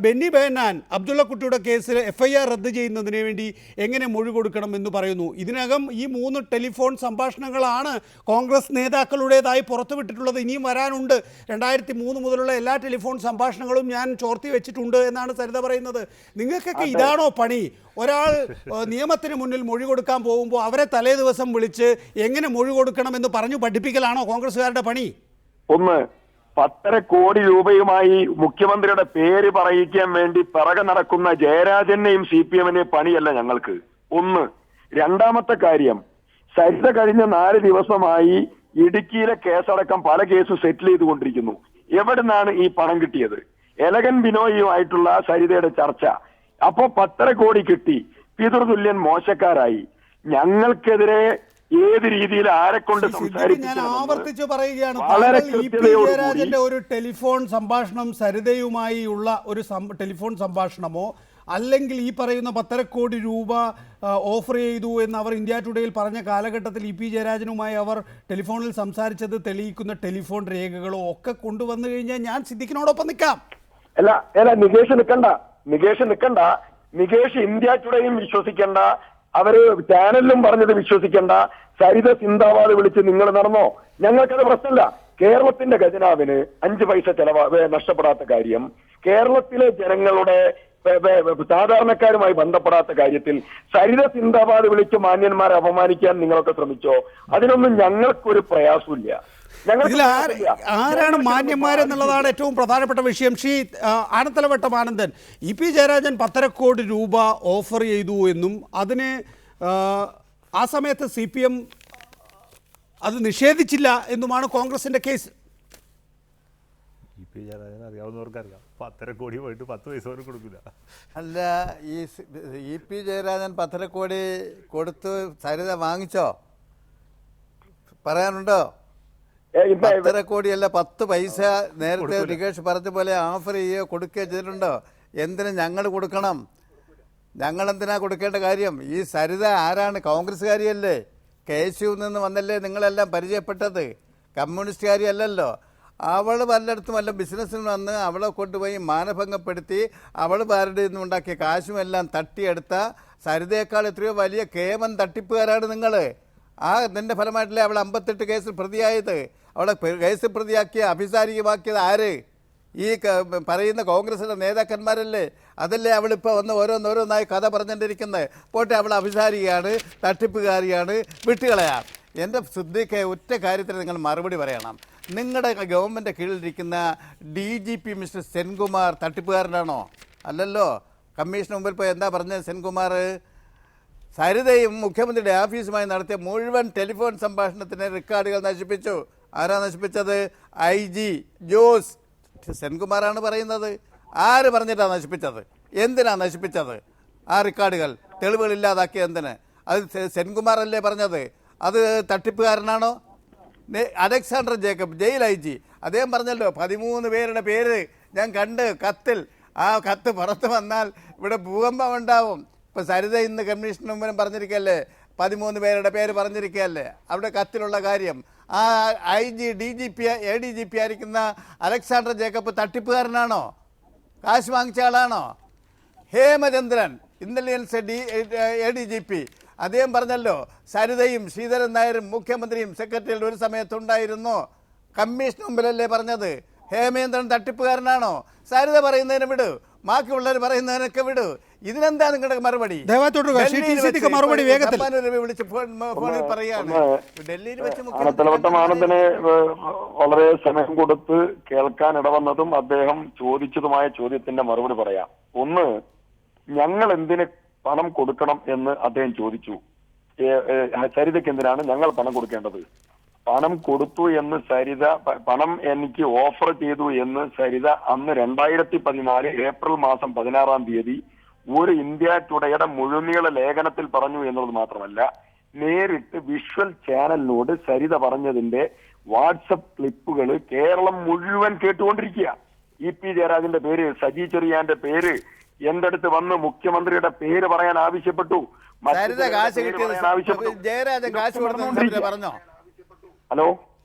ബെന്നി ബെഹനാൻ അബ്ദുള്ളക്കുട്ടിയുടെ കേസിൽ FIR റദ്ദ് ചെയ്യുന്നതിന് വേണ്ടി എങ്ങനെ മൊഴി കൊടുക്കണം എന്ന് പറയുന്നു. ഇതിനകം ഈ 3 ടെലിഫോൺ സംഭാഷണങ്ങളാണ് കോൺഗ്രസ് നേതാക്കളുടേതായി പുറത്തുവിട്ടിട്ടുള്ളത്. ഇനിയും വരാനുണ്ട്. 2003 മുതലുള്ള എല്ലാ ടെലിഫോൺ സംഭാഷണങ്ങളും ഞാൻ ചോർത്തി വെച്ചിട്ടുണ്ട് എന്നാണ് സരിത പറയുന്നത്. നിങ്ങൾക്കൊക്കെ ഇതാണോ പണി? ഒരാൾ നിയമത്തിന് മുന്നിൽ മൊഴി കൊടുക്കാൻ പോകുമ്പോൾ അവരെ തലേ ദിവസം വിളിച്ച് എങ്ങനെ മൊഴി കൊടുക്കണമെന്ന് പറഞ്ഞു പഠിപ്പിക്കലാണോ കോൺഗ്രസ്സുകാരുടെ പണി? ഒന്ന് 10.5 കോടി രൂപയുമായി മുഖ്യമന്ത്രിയുടെ പേര് പറയിക്കാൻ വേണ്ടി പിറകെ നടക്കുന്ന ജയരാജനെയും CPM-നെയും പണിയല്ല ഞങ്ങൾക്ക്. ഒന്ന്. രണ്ടാമത്തെ കാര്യം, സരിത കഴിഞ്ഞ 4 ദിവസമായി ഇടുക്കിയിലെ കേസടക്കം പല കേസും സെറ്റിൽ ചെയ്തുകൊണ്ടിരിക്കുന്നു. എവിടുന്നാണ് ഈ പണം കിട്ടിയത്? എലഗൻ ബിനോയിയുമായിട്ടുള്ള സരിതയുടെ ചർച്ച, അപ്പോ 10.5 കോടി കിട്ടി. പിതൃതുല്യൻ മോശക്കാരായി. ഞങ്ങൾക്കെതിരെ ഏത് രീതിയിൽ ആരെക്കൊണ്ട് ഞാൻ ആവർത്തിച്ച് പറയുകയാണ്, ജയരാജന്റെ ഒരു ടെലിഫോൺ സംഭാഷണം സരിതയുമായി ഉള്ള ഒരു ടെലിഫോൺ സംഭാഷണമോ അല്ലെങ്കിൽ ഈ പറയുന്ന 10.5 കോടി രൂപ ഓഫർ ചെയ്തു എന്ന് അവർ ഇന്ത്യ ടുഡേയിൽ പറഞ്ഞ കാലഘട്ടത്തിൽ EP ജയരാജനുമായി അവർ ടെലിഫോണിൽ സംസാരിച്ചത് തെളിയിക്കുന്ന ടെലിഫോൺ രേഖകളോ ഒക്കെ കൊണ്ടുവന്നു കഴിഞ്ഞാൽ ഞാൻ സിദ്ദിഖിനോടൊപ്പം നിൽക്കാം. അല്ല നികേഷ് നിൽക്കണ്ട. നികേഷ് ഇന്ത്യ ടുഡേയും വിശ്വസിക്കണ്ട, അവര് ചാനലിലും പറഞ്ഞത് വിശ്വസിക്കണ്ട. സരിത സിന്ദാബാദ് വിളിച്ച് നിങ്ങൾ നടന്നോ? ഞങ്ങൾക്കത് പ്രശ്നമില്ല. കേരളത്തിന്റെ ഖജനാവിന് 5 പൈസ നഷ്ടപ്പെടാത്ത കാര്യം, കേരളത്തിലെ ജനങ്ങളുടെ സാധാരണക്കാരുമായി ബന്ധപ്പെടാത്ത കാര്യത്തിൽ സരിത സിന്ദാബാദ് വിളിച്ച് മാന്യന്മാരെ അപമാനിക്കാൻ നിങ്ങളൊക്കെ ശ്രമിച്ചോ? അതിനൊന്നും ഞങ്ങൾക്കൊരു പ്രയാസമില്ല. ഇതിൽ ആരാണ് മാന്യന്മാരെന്നുള്ളതാണ് ഏറ്റവും പ്രധാനപ്പെട്ട വിഷയം. ആനത്തലവട്ടം ആനന്ദൻ, ഇ പി ജയരാജൻ 1.5 കോടി രൂപ ഓഫർ ചെയ്തു എന്നും അതിന് ആ സമയത്ത് CPM അത് നിഷേധിച്ചില്ല എന്നുമാണ് കോൺഗ്രസിന്റെ കേസ്. ഇ പി ജയരാജൻ അറിയാവുന്നവർക്കറിയാം, 1.5 കോടി പോയിട്ട് 10 പൈസ പോലും കൊടുക്കില്ല. അല്ല, ഈ ഇ പി ജയരാജൻ 1.5 കോടി കൊടുത്ത് സരിത വാങ്ങിച്ചോ? പറയാനുണ്ടോ? 1.5 കോടിയല്ല, 10 പൈസ നേരത്തെ നികേഷ് പറഞ്ഞ പോലെ ഓഫർ ചെയ്യുകയോ കൊടുക്കുകയോ ചെയ്തിട്ടുണ്ടോ? എന്തിന് ഞങ്ങൾ കൊടുക്കണം? ഞങ്ങൾ എന്തിനാ കൊടുക്കേണ്ട കാര്യം? ഈ സരിത ആരാണ്? കോൺഗ്രസ്സുകാരിയല്ലേ? KSU നിന്ന് വന്നല്ലേ നിങ്ങളെല്ലാം പരിചയപ്പെട്ടത്? കമ്മ്യൂണിസ്റ്റുകാരി അല്ലല്ലോ. അവൾ പലയിടത്തും വല്ല ബിസിനസ്സിന് വന്ന് അവളെ കൊണ്ടുപോയി മാനഭംഗപ്പെടുത്തി അവൾ ഭാരതയിൽ നിന്ന് ഉണ്ടാക്കിയ കാശുമെല്ലാം തട്ടിയെടുത്ത സരിതയേക്കാൾ എത്രയോ വലിയ കേവൻ തട്ടിപ്പുകാരാണ് നിങ്ങൾ. ഇതിൻ്റെ ഫലമായിട്ടല്ലേ അവൾ 58 കേസിൽ പ്രതിയായത്. അവളെ കേസിൽ പ്രതിയാക്കിയ അഭിസാരികമാക്കിയത് ആര്? ഈ പറയുന്ന കോൺഗ്രസിൻ്റെ നേതാക്കന്മാരല്ലേ? അതല്ലേ അവളിപ്പോൾ വന്ന് ഓരോന്നോരോന്നായി കഥ പറഞ്ഞുകൊണ്ടിരിക്കുന്നത്. പോട്ടെ, അവൾ അഭിസാരികയാണ്, തട്ടിപ്പുകാരിയാണ്, വിട്ടുകളയാം. എൻ്റെ സിദ്ദീഖെ, ഒറ്റ കാര്യത്തിന് നിങ്ങൾ മറുപടി പറയണം. നിങ്ങളുടെ ഗവൺമെൻറ് കീഴിലിരിക്കുന്ന DGP മിസ്റ്റർ സെൻകുമാർ തട്ടിപ്പുകാരനാണോ? അല്ലല്ലോ. കമ്മീഷന് മുമ്പിൽ ഇപ്പോൾ എന്താ പറഞ്ഞത് സെൻകുമാർ? സരിതയും മുഖ്യമന്ത്രിയുടെ ഓഫീസുമായി നടത്തിയ മുഴുവൻ ടെലിഫോൺ സംഭാഷണത്തിൻ്റെ റെക്കോർഡുകൾ നശിപ്പിച്ചു. ആരാ നശിപ്പിച്ചത്? IG ജോസ് സെൻകുമാറാണ് പറയുന്നത്. ആര് പറഞ്ഞിട്ടാണ് നശിപ്പിച്ചത്? എന്തിനാണ് നശിപ്പിച്ചത്? ആ റെക്കോർഡുകൾ തെളിവുകളില്ലാതാക്കിയ എന്തിന്? അത് സെൻകുമാറല്ലേ പറഞ്ഞത്? അത് തട്ടിപ്പുകാരനാണോ? അലക്സാണ്ടർ ജേക്കബ്, ജയിൽ IG, അദ്ദേഹം പറഞ്ഞല്ലോ 13 പേരുടെ പേര് ഞാൻ കണ്ട് കത്തിൽ. ആ കത്ത് പുറത്ത് വന്നാൽ ഇവിടെ ഭൂകമ്പം ഉണ്ടാവും. ഇപ്പോൾ സരിത ഇന്ന് കമ്മീഷന് മുമ്പിലും പറഞ്ഞിരിക്കുകയല്ലേ, 13 പേരുടെ പേര് പറഞ്ഞിരിക്കുകയല്ലേ അവിടെ കത്തിലുള്ള കാര്യം. ആ IG DGP ADGP ആയിരിക്കുന്ന അലക്സാണ്ടർ ജേക്കബ് തട്ടിപ്പുകാരനാണോ? കാശ് വാങ്ങിച്ച ആളാണോ? ഹേമചന്ദ്രൻ, ഇന്റലിജൻസ് ADGP, അദ്ദേഹം പറഞ്ഞല്ലോ സരിതയും ശ്രീധരൻ നായരും മുഖ്യമന്ത്രിയും സെക്രട്ടറിയിൽ ഒരു സമയത്തുണ്ടായിരുന്നു. കമ്മീഷന് മുമ്പിലല്ലേ പറഞ്ഞത്? ഹേമേന്ദ്രൻ തട്ടിപ്പുകാരനാണോ? സരിത പറയുന്നതിന് വിടു, ബാക്കിയുള്ളവർ പറയുന്നതിനൊക്കെ വിടു. ഇതിനെന്താ നിങ്ങളുടെ മറുപടി? മറുപടി വേഗത്തിൽ വിളിച്ച് ഫോണിൽ പറയാണ്. ഡൽഹിയിൽ വെച്ച് ആനത്തലവട്ടം ആനന്ദനെ വളരെ സമയം കൊടുത്ത് കേൾക്കാൻ ഇടവന്നതും അദ്ദേഹം ചോദിച്ചതുമായ ചോദ്യത്തിന്റെ മറുപടി പറയാം. ഒന്ന്, ഞങ്ങൾ എന്തിന് പണം കൊടുക്കണം എന്ന് അദ്ദേഹം ചോദിച്ചു. സരിതയ്ക്ക് എന്തിനാണ് ഞങ്ങൾ പണം കൊടുക്കേണ്ടത്? പണം കൊടുത്തു എന്ന് സരിത, പണം എനിക്ക് ഓഫർ ചെയ്തു എന്ന് സരിത അന്ന് 2014 ഏപ്രിൽ മാസം 16-ാം തീയതി ഒരു ഇന്ത്യ ടുഡേയുടെ മുഴുനീള ലേഖനത്തിൽ പറഞ്ഞു എന്നുള്ളത് മാത്രമല്ല, നേരിട്ട് വിഷ്വൽ ചാനലിനോട് സരിത പറഞ്ഞതിന്റെ വാട്സപ്പ് ക്ലിപ്പുകൾ കേരളം മുഴുവൻ കേട്ടുകൊണ്ടിരിക്കുക. ഇ പി ജയരാജന്റെ പേര്, സജി ചെറിയാന്റെ പേര്, എന്റെ അടുത്ത് വന്ന് മുഖ്യമന്ത്രിയുടെ പേര് പറയാൻ ആവശ്യപ്പെട്ടു. ഹലോ,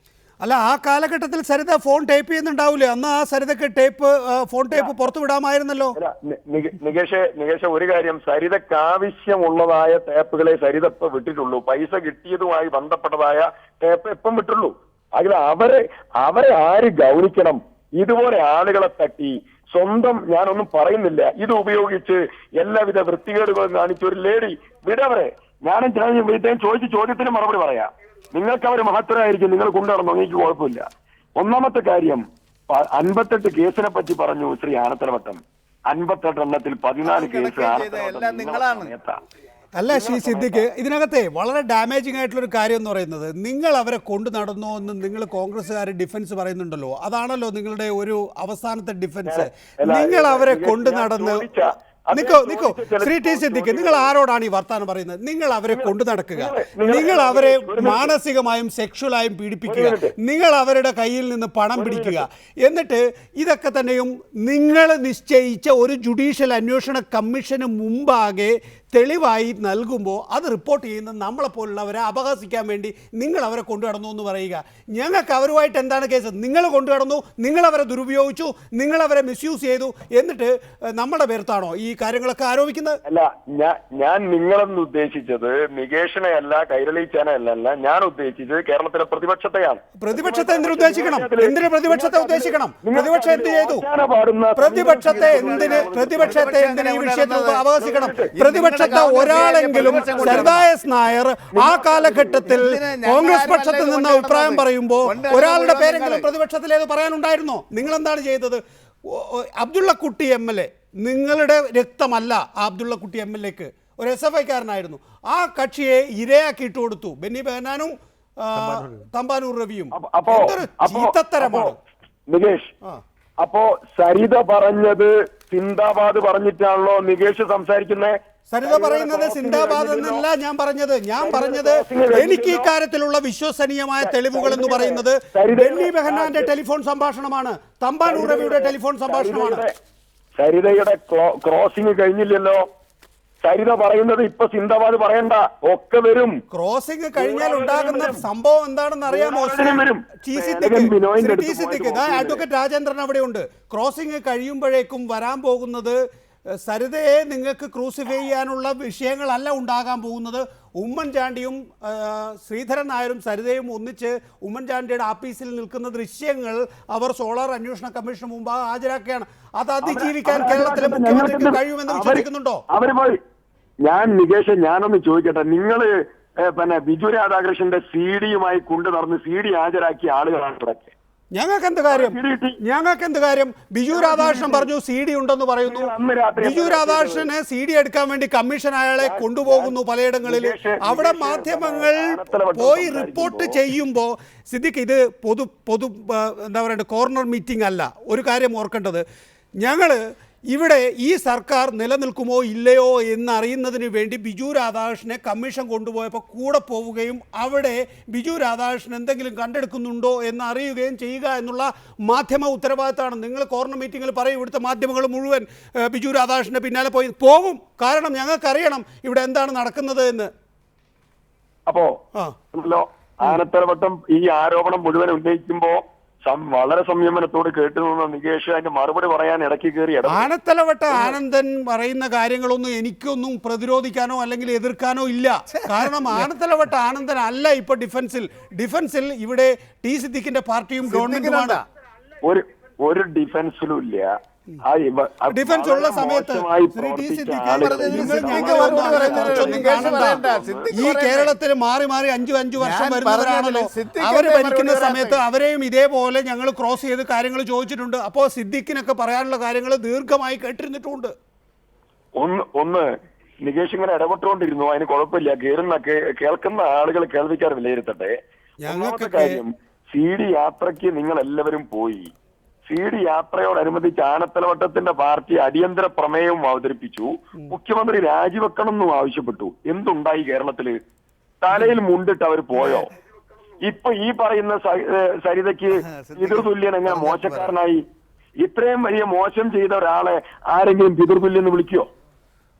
അല്ല, ആ കാലഘട്ടത്തിൽ സരിത ഫോൺ ടൈപ്പ് ചെയ്യുന്നുണ്ടാവില്ലേ? അന്ന് ആ സരിതക്ക് ഫോൺ ടേപ്പ് പുറത്തു വിടാമായിരുന്നല്ലോ. നികേഷ, ഒരു കാര്യം, സരിതക്ക് ആവശ്യമുള്ളതായ ടേപ്പുകളെ സരിത ഇപ്പൊ വിട്ടിട്ടുള്ളൂ. പൈസ കിട്ടിയതുമായി ബന്ധപ്പെട്ടതായ ടേപ്പ് എപ്പം വിട്ടുള്ളൂ. അതിൽ അവരെ ആര് ഗൗനിക്കണം? ഇതുപോലെ ആളുകളെ തട്ടി സ്വന്തം, ഞാനൊന്നും പറയുന്നില്ല, ഇത് ഉപയോഗിച്ച് എല്ലാവിധ വൃത്തികേടുകളും കാണിച്ച ഒരു ലേഡി വിടവരെ. ഞാനും ചോദിച്ച ചോദ്യത്തിന് മറുപടി പറയാം. നിങ്ങൾക്ക് അവർ മഹത്തരായിരിക്കും, നിങ്ങൾ കൊണ്ടുവരണം, എനിക്ക് കുഴപ്പമില്ല. ഒന്നാമത്തെ കാര്യം, 58 കേസിനെ പറ്റി പറഞ്ഞു ശ്രീ ആനത്തലവട്ടം. 58 എണ്ണത്തിൽ 14 കേസ് അല്ല ശ്രീ സിദ്ദിഖ്, ഇതിനകത്തെ വളരെ ഡാമേജിങ് ആയിട്ടുള്ളൊരു കാര്യം എന്ന് പറയുന്നത്, നിങ്ങൾ അവരെ കൊണ്ടു നടന്നോ എന്ന് നിങ്ങൾ കോൺഗ്രസ്സുകാർ ഡിഫൻസ് പറയുന്നുണ്ടല്ലോ. അതാണല്ലോ നിങ്ങളുടെ ഒരു അവസാനത്തെ ഡിഫൻസ്. നിങ്ങൾ അവരെ കൊണ്ടു നടന്ന് നിക്കോ ശ്രീ ടി സിദ്ദിഖ്, നിങ്ങൾ ആരോടാണ് ഈ വർത്താനം പറയുന്നത്? നിങ്ങൾ അവരെ കൊണ്ടു നടക്കുക, നിങ്ങൾ അവരെ മാനസികമായും സെക്ഷുവലായും പീഡിപ്പിക്കുക, നിങ്ങൾ അവരുടെ കയ്യിൽ നിന്ന് പണം പിടിക്കുക, എന്നിട്ട് ഇതൊക്കെ തന്നെയും നിങ്ങൾ നിശ്ചയിച്ച ഒരു ജുഡീഷ്യൽ അന്വേഷണ കമ്മീഷന് മുമ്പാകെ തെളിവായി നൽകുമ്പോൾ അത് റിപ്പോർട്ട് ചെയ്യുന്ന നമ്മളെപ്പോലുള്ളവരെ അപഹസിക്കാൻ വേണ്ടി നിങ്ങൾ അവരെ കൊണ്ടു നടന്നു എന്ന് പറയുക. ഞങ്ങൾക്ക് അവരുമായിട്ട് എന്താണ് കേസ്? നിങ്ങൾ കൊണ്ടു നടന്നു, നിങ്ങളവരെ ദുരുപയോഗിച്ചു, നിങ്ങളവരെ മിസ്യൂസ് ചെയ്തു, എന്നിട്ട് നമ്മുടെ പേർത്താണോ ഈ കാര്യങ്ങളൊക്കെ ആരോപിക്കുന്നത്? അല്ല, ഞാൻ നിങ്ങളെന്ന് ഉദ്ദേശിച്ചത് നികേഷിനെ അല്ല, കൈരളീച്ചാനെ അല്ല, ഞാൻ ഉദ്ദേശിച്ചത് കേരളത്തിലെ പ്രതിപക്ഷത്തെയാണ്. പ്രതിപക്ഷത്തെ എന്തിനു ഉദ്ദേശിക്കണം? എന്തിന് പ്രതിപക്ഷത്തെ ഉദ്ദേശിക്കണം? പ്രതിപക്ഷം എന്ത് ചെയ്തു? പ്രതിപക്ഷത്തെ എന്തിന് ഈ വിഷയത്തിൽ അപഹസിക്കണം? പ്രതിപക്ഷ പ്രതിപക്ഷത്തെ ഒരാളെങ്കിലും സരിത എസ് നായർ ആ കാലഘട്ടത്തിൽ കോൺഗ്രസ് പക്ഷത്ത് നിന്ന് അഭിപ്രായം പറയുമ്പോൾ ഒരാളുടെ പേരെങ്കിലും പ്രതിപക്ഷത്തിലേത് പറയാനുണ്ടായിരുന്നോ? നിങ്ങൾ എന്താണ് ചെയ്തത്? അബ്ദുള്ളക്കുട്ടി MLA നിങ്ങളുടെ രക്തമല്ല. ആ അബ്ദുള്ളക്കുട്ടി MLAക്ക് ഒരു SFIക്കാരനായിരുന്നു. ആ കക്ഷിയെ ഇരയാക്കിയിട്ട് കൊടുത്തു. ബെന്നി ബെഹനാനും തമ്പാനൂർ രവിയും. ചീത്തത്തരമാണ് നികേഷ്. അപ്പോ സരിത പറഞ്ഞത് സിന്ദാബാദ് പറഞ്ഞിട്ടാണല്ലോ നികേഷ് സംസാരിക്കുന്നത്? സരിത പറയുന്നത് സിന്ദാബാദ് എന്നല്ല ഞാൻ പറഞ്ഞത്. എനിക്ക് ഈ കാര്യത്തിലുള്ള വിശ്വസനീയമായ തെളിവുകൾ എന്ന് പറയുന്നത് ബെന്നി ബെഹനാന്റെ ടെലിഫോൺ സംഭാഷണമാണ്, തമ്പാനൂർ രവിയുടെ ടെലിഫോൺ സംഭാഷണമാണ്. സരിതയുടെ ക്രോസിംഗ് കഴിഞ്ഞില്ലല്ലോ. സരിത പറയുന്നത് ഇപ്പൊ സിന്ദാബാദ് പറയണ്ട, ഒക്കെ വരും. ക്രോസിംഗ് കഴിഞ്ഞാൽ ഉണ്ടാകുന്ന സംഭവം എന്താണെന്ന് അറിയാമോ? അഡ്വക്കേറ്റ് രാജേന്ദ്രൻ അവിടെയുണ്ട്. ക്രോസിംഗ് കഴിയുമ്പോഴേക്കും വരാൻ പോകുന്നത് സരിതയെ നിങ്ങൾക്ക് ക്രൂസിഫൈ ചെയ്യാനുള്ള വിഷയങ്ങളല്ല ഉണ്ടാകാൻ പോകുന്നത്. ഉമ്മൻചാണ്ടിയും ശ്രീധരൻ നായരും സരിതയും ഒന്നിച്ച് ഉമ്മൻചാണ്ടിയുടെ ആഫീസിൽ നിൽക്കുന്ന ദൃശ്യങ്ങൾ അവർ സോളാർ അന്വേഷണ കമ്മീഷന് മുമ്പാകെ ഹാജരാക്കുകയാണ്. അത് അതിജീവിക്കാൻ കേരളത്തിലെ മുഖ്യമന്ത്രിക്ക് കഴിയുമെന്ന് വിശ്വസിക്കുന്നുണ്ടോ? നികേഷ് ഞാനൊന്ന് ചോദിക്കട്ടെ, നിങ്ങള് പിന്നെ ബിജു രാധാകൃഷ്ണന്റെ CD-യുമായി കൊണ്ടു നടന്ന് CD ഹാജരാക്കിയ ആളുകളാണ് ഇവിടൊക്കെ. ഞങ്ങൾക്ക് എന്ത് കാര്യം? ബിജു രാധാകൃഷ്ണൻ പറഞ്ഞു CD ഉണ്ടെന്ന് പറയുന്നു. ബിജു രാധാകൃഷ്ണന് CD എടുക്കാൻ വേണ്ടി കമ്മീഷൻ അയാളെ കൊണ്ടുപോകുന്നു പലയിടങ്ങളിൽ. അവിടെ മാധ്യമങ്ങൾ പോയി റിപ്പോർട്ട് ചെയ്യുമ്പോൾ സിദ്ദിഖ്, ഇത് പൊതു എന്താ പറയുക, കോർണർ മീറ്റിംഗ് അല്ല. ഒരു കാര്യം ഓർക്കേണ്ടത്, ഞങ്ങൾ ഇവിടെ ഈ സർക്കാർ നിലനിൽക്കുമോ ഇല്ലയോ എന്നറിയുന്നതിന് വേണ്ടി ബിജു രാധാകൃഷ്ണനെ കമ്മീഷൻ കൊണ്ടുപോയപ്പോൾ കൂടെ പോവുകയും അവിടെ ബിജു രാധാകൃഷ്ണൻ എന്തെങ്കിലും കണ്ടെടുക്കുന്നുണ്ടോ എന്ന് അറിയുകയും ചെയ്യുക എന്നുള്ള മാധ്യമ ഉത്തരവാദിത്തമാണ്. നിങ്ങൾ കോർണർ മീറ്റിങ്ങിൽ പറയും ഇവിടുത്തെ മാധ്യമങ്ങൾ മുഴുവൻ ബിജു രാധാകൃഷ്ണൻ്റെ പിന്നാലെ പോകും. കാരണം ഞങ്ങൾക്കറിയണം ഇവിടെ എന്താണ് നടക്കുന്നത് എന്ന്. അപ്പോ ആനത്തലവട്ടം ഈ ആരോപണം മുഴുവൻ ഉന്നയിക്കുമ്പോ വളരെ സംയമനത്തോട് കേട്ടു നിന്ന് നികേഷ് അതിന്റെ മറുപടി പറയാൻ ഇടയ്ക്ക് കയറി. ആനത്തലവട്ട ആനന്ദൻ പറയുന്ന കാര്യങ്ങളൊന്നും എനിക്കൊന്നും പ്രതിരോധിക്കാനോ അല്ലെങ്കിൽ എതിർക്കാനോ ഇല്ല. കാരണം ആനത്തലവട്ട ആനന്ദൻ അല്ല ഇപ്പൊ ഡിഫൻസിൽ ഇവിടെ ടി സിദ്ദിഖിന്റെ പാർട്ടിയും ഗവൺമെന്റുമാണ്. ഒരു ഡിഫൻസിലും ഇല്ല. ഡിഫൻസ് ഉള്ള സമയത്ത് ഈ കേരളത്തിൽ മാറി 5 വർഷം വരുന്നവരാണല്ലോ. അവര് ഭരിക്കുന്ന സമയത്ത് അവരെയും ഇതേപോലെ ഞങ്ങൾ ക്രോസ് ചെയ്ത് കാര്യങ്ങൾ ചോദിച്ചിട്ടുണ്ട്. അപ്പോൾ സിദ്ദിഖിനൊക്കെ പറയാനുള്ള കാര്യങ്ങൾ ദീർഘമായി കേട്ടിരുന്നിട്ടുണ്ട്. ഒന്ന് നികേഷ് ഇങ്ങനെ ഇടപെട്ടുകൊണ്ടിരുന്നു, അതിന് കുഴപ്പമില്ല. കേൾക്കുന്ന ആളുകൾ കേൾവിക്കാർ വിലയിരുത്തട്ടെ. ഞങ്ങൾക്ക് കാര്യം CD യാത്രയ്ക്ക് നിങ്ങൾ എല്ലാവരും പോയി. CD യാത്രയോടനുബന്ധിച്ച് ആനത്തലവട്ടത്തിന്റെ പാർട്ടി അടിയന്തര പ്രമേയവും അവതരിപ്പിച്ചു. മുഖ്യമന്ത്രി രാജിവെക്കണം എന്നും ആവശ്യപ്പെട്ടു. എന്തുണ്ടായി കേരളത്തില്? തലയിൽ മുണ്ടിട്ട് അവർ പോയോ? ഇപ്പൊ ഈ പറയുന്ന സരിതയ്ക്ക് പിതൃതുല്യൻ എങ്ങനെ മോശക്കാരനായി? ഇത്രയും വലിയ മോശം ചെയ്ത ഒരാളെ ആരെങ്കിലും പിതൃതുല്യം എന്ന് വിളിക്കോ?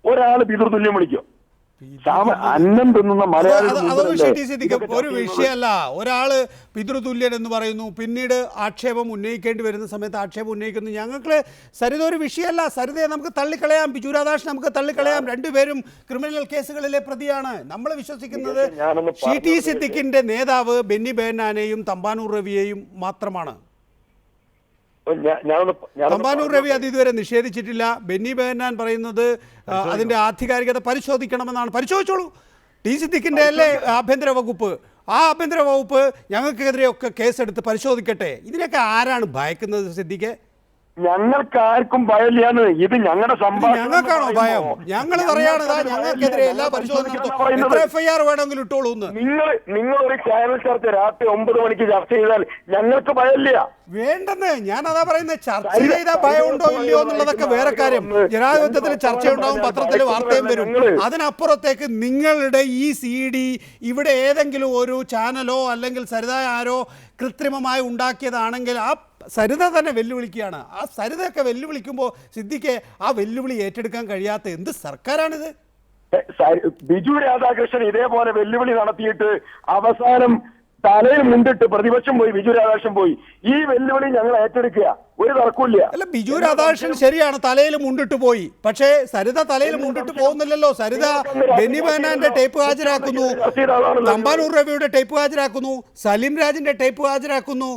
ഒരാള് പിതൃതുല്യം വിളിക്കോ? അന്നം തിന്നുന്ന ഒരു വിഷയമല്ല. ഒരാള് പിതൃതുല്യൻ എന്ന് പറയുന്നു, പിന്നീട് ആക്ഷേപം ഉന്നയിക്കേണ്ടി വരുന്ന സമയത്ത് ആക്ഷേപം ഉന്നയിക്കുന്നു. ഞങ്ങൾക്ക് സരിത ഒരു വിഷയമല്ല. സരിതയെ നമുക്ക് തള്ളിക്കളയാം, ബിജു രാധാകൃഷ്ണൻ നമുക്ക് തള്ളിക്കളയാം. രണ്ടുപേരും ക്രിമിനൽ കേസുകളിലെ പ്രതിയാണ്. നമ്മൾ വിശ്വസിക്കുന്നത് ടി സിദ്ദിഖിന്റെ നേതാവ് ബെന്നി ബെഹനാനെയും തമ്പാനൂർ രവിയെയും മാത്രമാണ്. തമ്പാനൂർ രവി അത് ഇതുവരെ നിഷേധിച്ചിട്ടില്ല. ബെന്നി ബെഹനാൻ പറയുന്നത് അതിന്റെ ആധികാരികത പരിശോധിക്കണമെന്നാണ്. പരിശോധിച്ചോളൂ. ടി സിദ്ദിഖിന്റെ അല്ലേ ആഭ്യന്തര വകുപ്പ്? ആ ആഭ്യന്തര വകുപ്പ് ഞങ്ങൾക്കെതിരെയൊക്കെ കേസെടുത്ത് പരിശോധിക്കട്ടെ. ഇതിനൊക്കെ ആരാണ് ഭയക്കുന്നത് സിദ്ദിഖെ? ഞങ്ങൾക്കാർക്കും ഭയമില്ലാന്ന്. ഇത് ഞങ്ങളുടെ ഞങ്ങൾക്കാണോ ഭയം? ഞങ്ങൾ പറയാണ് ഞങ്ങൾക്കെതിരെ എല്ലാ പരിശോധന FIR വേണമെങ്കിലും ഇട്ടോളൂ. നിങ്ങൾ ഒരു ചാനൽ ചർച്ച രാത്രി 9 മണിക്ക് ചർച്ച ചെയ്താൽ ഞങ്ങൾക്ക് ഭയമില്ല. വേണ്ടെന്ന് ഞാൻ അതാ പറയുന്നത്. ചർച്ച ചെയ്താൽ ഭയമുണ്ടോ ഇല്ലയോ എന്നുള്ളതൊക്കെ വേറെ കാര്യം. ജനാധിപത്യത്തിൽ ചർച്ചയുണ്ടാവും, പത്രത്തിൽ വാർത്തയും വരും. അതിനപ്പുറത്തേക്ക് നിങ്ങളുടെ ഈ CD ഇവിടെ ഏതെങ്കിലും ഒരു ചാനലോ അല്ലെങ്കിൽ സരിത ആരോ കൃത്രിമമായി ഉണ്ടാക്കിയതാണെങ്കിൽ ആ സരിത തന്നെ വെല്ലുവിളിക്കുകയാണ്. ആ സരിതയൊക്കെ വെല്ലുവിളിക്കുമ്പോൾ സിദ്ദിഖെ ആ വെല്ലുവിളി ഏറ്റെടുക്കാൻ കഴിയാത്ത എന്ത് സർക്കാരാണിത്? ബിജു രാധാകൃഷ്ണൻ ഇതേപോലെ വെല്ലുവിളി നടത്തിയിട്ട് അവസാനം തലയിൽ മുണ്ടിട്ട് പ്രതിപക്ഷം പോയി, ബിജു രാധാകൃഷ്ണൻ പോയി. ഈ വെല്ലുവിളി ഞങ്ങൾ ഏറ്റെടുക്കുക, ഒരു തർക്കമില്ല. അല്ല, ബിജു രാധാകൃഷ്ണൻ ശരിയാണ്, തലയിൽ മുണ്ടിട്ട് പോയി. പക്ഷേ സരിത തലയിൽ മുണ്ടിട്ട് പോകുന്നില്ലല്ലോ. സരിത ബെന്നി ബെഹനാന്റെ ടേപ്പ് ഹാജരാക്കുന്നു, തമ്പാനൂർ രവിയുടെ ടേപ്പ് ഹാജരാക്കുന്നു, സലീം രാജിന്റെ ടേപ്പ് ഹാജരാക്കുന്നു,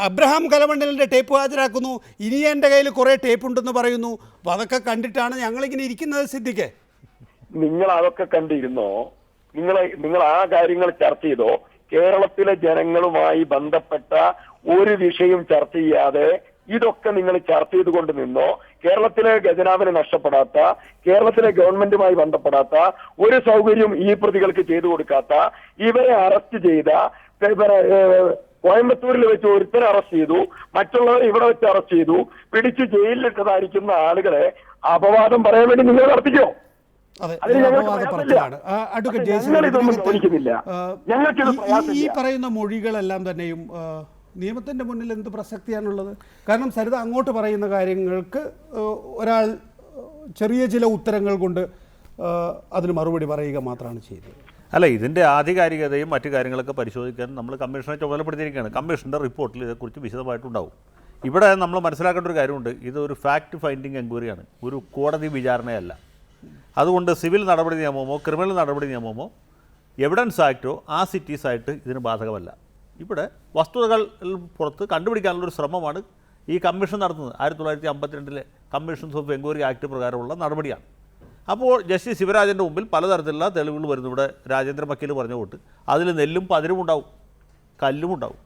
അബ്രഹാം കലമണ്ഡലിൻ്റെ ടേപ്പ് ഹാജരാക്കുന്നു. ഇനി എൻ്റെ കയ്യിൽ കുറേ ടേപ്പ് ഉണ്ടെന്ന് പറയുന്നു. അപ്പോൾ അതൊക്കെ കണ്ടിട്ടാണ് ഞങ്ങളിങ്ങനെ ഇരിക്കുന്നത് സിദ്ദിഖെ. നിങ്ങൾ അതൊക്കെ കണ്ടിരുന്നോ? നിങ്ങൾ ആ കാര്യങ്ങൾ ചർച്ച ചെയ്തോ? കേരളത്തിലെ ജനങ്ങളുമായി ബന്ധപ്പെട്ട ഒരു വിഷയം ചർച്ച ചെയ്യാതെ ഇതൊക്കെ നിങ്ങൾ ചർച്ച ചെയ്തുകൊണ്ട് നിന്നോ? കേരളത്തിലെ ഖജനാവിന് നഷ്ടപ്പെടാത്ത, കേരളത്തിലെ ഗവൺമെന്റുമായി ബന്ധപ്പെടാത്ത ഒരു സൗകര്യം ഈ പ്രതികൾക്ക് ചെയ്തു കൊടുക്കാത്ത, ഇവരെ അറസ്റ്റ് ചെയ്ത, കോയമ്പത്തൂരിൽ വെച്ച് ഒരുത്തരെ അറസ്റ്റ് ചെയ്തു, മറ്റുള്ളവരെ ഇവിടെ വെച്ച് അറസ്റ്റ് ചെയ്തു, പിടിച്ച് ജയിലിലിട്ടതായിരിക്കുന്ന ആളുകളെ അപവാദം പറയാൻ വേണ്ടി നിങ്ങൾ നടത്തിക്കോ? ഈ പറയുന്ന മൊഴികളെല്ലാം തന്നെയും നിയമത്തിന്റെ മുന്നിൽ എന്ത് പ്രസക്തിയാണുള്ളത്? കാരണം സരിത അങ്ങോട്ട് പറയുന്ന കാര്യങ്ങൾക്ക് ഒരാൾ ചെറിയ ചില ഉത്തരങ്ങൾ കൊണ്ട് അതിന് മറുപടി പറയുക മാത്രമാണ് ചെയ്തത്. അല്ല, ഇതിൻ്റെ ആധികാരികതയും മറ്റു കാര്യങ്ങളൊക്കെ പരിശോധിക്കാൻ നമ്മൾ കമ്മീഷനെ ചുമതലപ്പെടുത്തിയിരിക്കുകയാണ്. കമ്മീഷൻ്റെ റിപ്പോർട്ടിൽ ഇതേക്കുറിച്ച് വിശദമായിട്ടുണ്ടാവും. ഇവിടെ നമ്മൾ മനസ്സിലാക്കേണ്ട ഒരു കാര്യമുണ്ട്, ഇതൊരു ഫാക്ട് ഫൈൻഡിങ് എൻക്വയറിയാണ്, ഒരു കോടതി വിചാരണയല്ല. അതുകൊണ്ട് സിവിൽ നടപടി നിയമമോ ക്രിമിനൽ നടപടി നിയമമോ എവിഡൻസ് ആക്റ്റോ ആസിറ്റീസ് ആയിട്ട് ഇതിന് ബാധകമല്ല. ഇവിടെ വസ്തുതകൾ പുറത്ത് കണ്ടുപിടിക്കാനുള്ളൊരു ശ്രമമാണ് ഈ കമ്മീഷൻ നടത്തുന്നത്. 1952 കമ്മീഷൻസ് ഓഫ് എൻക്വയറി ആക്ട് പ്രകാരമുള്ള നടപടിയാണ്. അപ്പോൾ ജസ്റ്റിസ് ശിവരാജൻ്റെ മുമ്പിൽ പലതരത്തിലുള്ള തെളിവുകൾ വരുന്നു. ഇവിടെ രാജേന്ദ്ര വക്കീൽ പറഞ്ഞ തൊട്ട് അതിൽ നെല്ലും പതിരും ഉണ്ടാവും, കല്ലും ഉണ്ടാവും.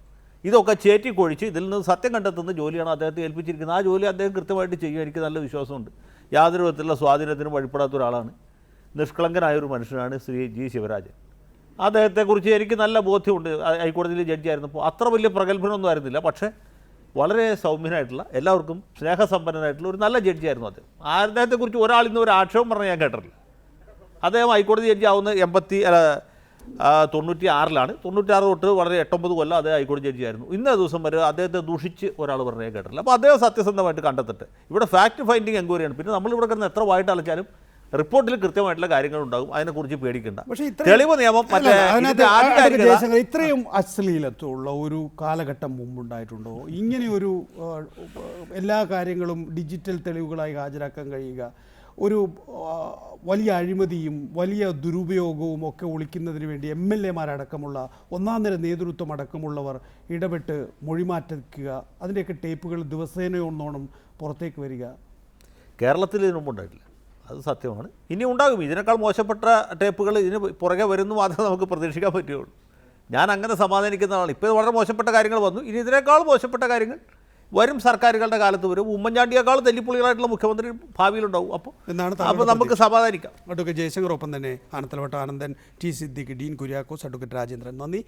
ഇതൊക്കെ ചേറ്റിക്കൊഴിച്ച് ഇതിൽ നിന്ന് സത്യം കണ്ടെത്തുന്ന ജോലിയാണ് അദ്ദേഹത്തെ ഏൽപ്പിച്ചിരിക്കുന്നത്. ആ ജോലി അദ്ദേഹം കൃത്യമായിട്ട് ചെയ്യും, എനിക്ക് നല്ല വിശ്വാസമുണ്ട്. യാതൊരു വിധത്തിലുള്ള സ്വാധീനത്തിനും വഴിപ്പെടാത്ത ഒരാളാണ്, നിഷ്കളങ്കനായൊരു മനുഷ്യനാണ് ശ്രീ ജി ശിവരാജൻ. അദ്ദേഹത്തെക്കുറിച്ച് എനിക്ക് നല്ല ബോധ്യമുണ്ട്. ഹൈക്കോടതിയിൽ ജഡ്ജിയായിരുന്നപ്പോൾ അത്ര വലിയ പ്രഗത്ഭനൊന്നും ആയിരുന്നില്ല, പക്ഷേ വളരെ സൗമ്യനായിട്ടുള്ള, എല്ലാവർക്കും സ്നേഹസമ്പന്നനായിട്ടുള്ള ഒരു നല്ല ജഡ്ജിയായിരുന്നു അദ്ദേഹം. അദ്ദേഹത്തെക്കുറിച്ച് ഒരാളിന്ന് ഒരു ആക്ഷേപം പറഞ്ഞാൽ ഞാൻ കേട്ടിട്ടില്ല. അദ്ദേഹം ഹൈക്കോടതി ജഡ്ജി ആവുന്ന 96 96 തൊട്ട് വളരെ 8-9 കൊല്ലം അദ്ദേഹം ഹൈക്കോടതി ജഡ്ജിയായിരുന്നു. ഇന്നേ ദിവസം വരെ അദ്ദേഹത്തെ ദൂഷിച്ച് ഒരാൾ പറഞ്ഞാൽ കേട്ടിട്ടില്ല. അപ്പോൾ അദ്ദേഹം സത്യസന്ധമായിട്ട് കണ്ടെത്തട്ടെ. ഇവിടെ ഫാക്ട് ഫൈൻഡിങ് എൻക്വയറിയാണ്. പിന്നെ നമ്മളിവിടെ കിടന്ന് എത്ര വായിട്ട് അലച്ചാലും റിപ്പോർട്ടിൽ കൃത്യമായിട്ടുള്ള കാര്യങ്ങളുണ്ടാകും, അതിനെക്കുറിച്ച് പേടിക്കേണ്ട. തെളിവ് നിയമം ഇത്രയും അശ്ലീലത്തുള്ള ഒരു കാലഘട്ടം മുമ്പുണ്ടായിട്ടുണ്ടോ? ഇങ്ങനെ ഒരു എല്ലാ കാര്യങ്ങളും ഡിജിറ്റൽ തെളിവുകളായി ഹാജരാക്കാൻ കഴിയുക, ഒരു വലിയ അഴിമതിയും വലിയ ദുരുപയോഗവും ഒക്കെ ഒളിക്കുന്നതിന് വേണ്ടി MLA-മാരടക്കമുള്ള ഒന്നാം നിര നേതൃത്വം അടക്കമുള്ളവർ ഇടപെട്ട് മൊഴിമാറ്റിക്കുക, അതിൻ്റെയൊക്കെ ടേപ്പുകൾ ദിവസേനയൊന്നോണം പുറത്തേക്ക് വരിക കേരളത്തിൽ ഇതിനു മുമ്പുണ്ടായിട്ടില്ല. അത് സത്യമാണ്. ഇനി ഉണ്ടാകും. ഇതിനേക്കാൾ മോശപ്പെട്ട ടേപ്പുകൾ ഇതിന് പുറകെ വരുന്നു മാത്രമേ നമുക്ക് പ്രതീക്ഷിക്കാൻ പറ്റുകയുള്ളൂ. ഞാൻ അങ്ങനെ സമാധാനിക്കുന്ന ആളാണ്. ഇപ്പോൾ വളരെ മോശപ്പെട്ട കാര്യങ്ങൾ വന്നു, ഇനി ഇതിനേക്കാൾ മോശപ്പെട്ട കാര്യങ്ങൾ വരും സർക്കാരുകളുടെ കാലത്ത് വരും. ഉമ്മൻചാണ്ടിയേക്കാൾ തെല്ലിപ്പുള്ളികളായിട്ടുള്ള മുഖ്യമന്ത്രി ഭാവിയിലുണ്ടാവും. അപ്പോൾ നമുക്ക് സമാധാനിക്കാം. അഡ്വക്കേറ്റ് ജയശങ്കർ, ഒപ്പം തന്നെ ആനത്തലവട്ട ആനന്ദൻ, ടി സിദ്ദിഖ്, ഡീൻ കുര്യാക്കോസ്, അഡ്വക്കേറ്റ് രാജേന്ദ്രൻ, നന്ദി.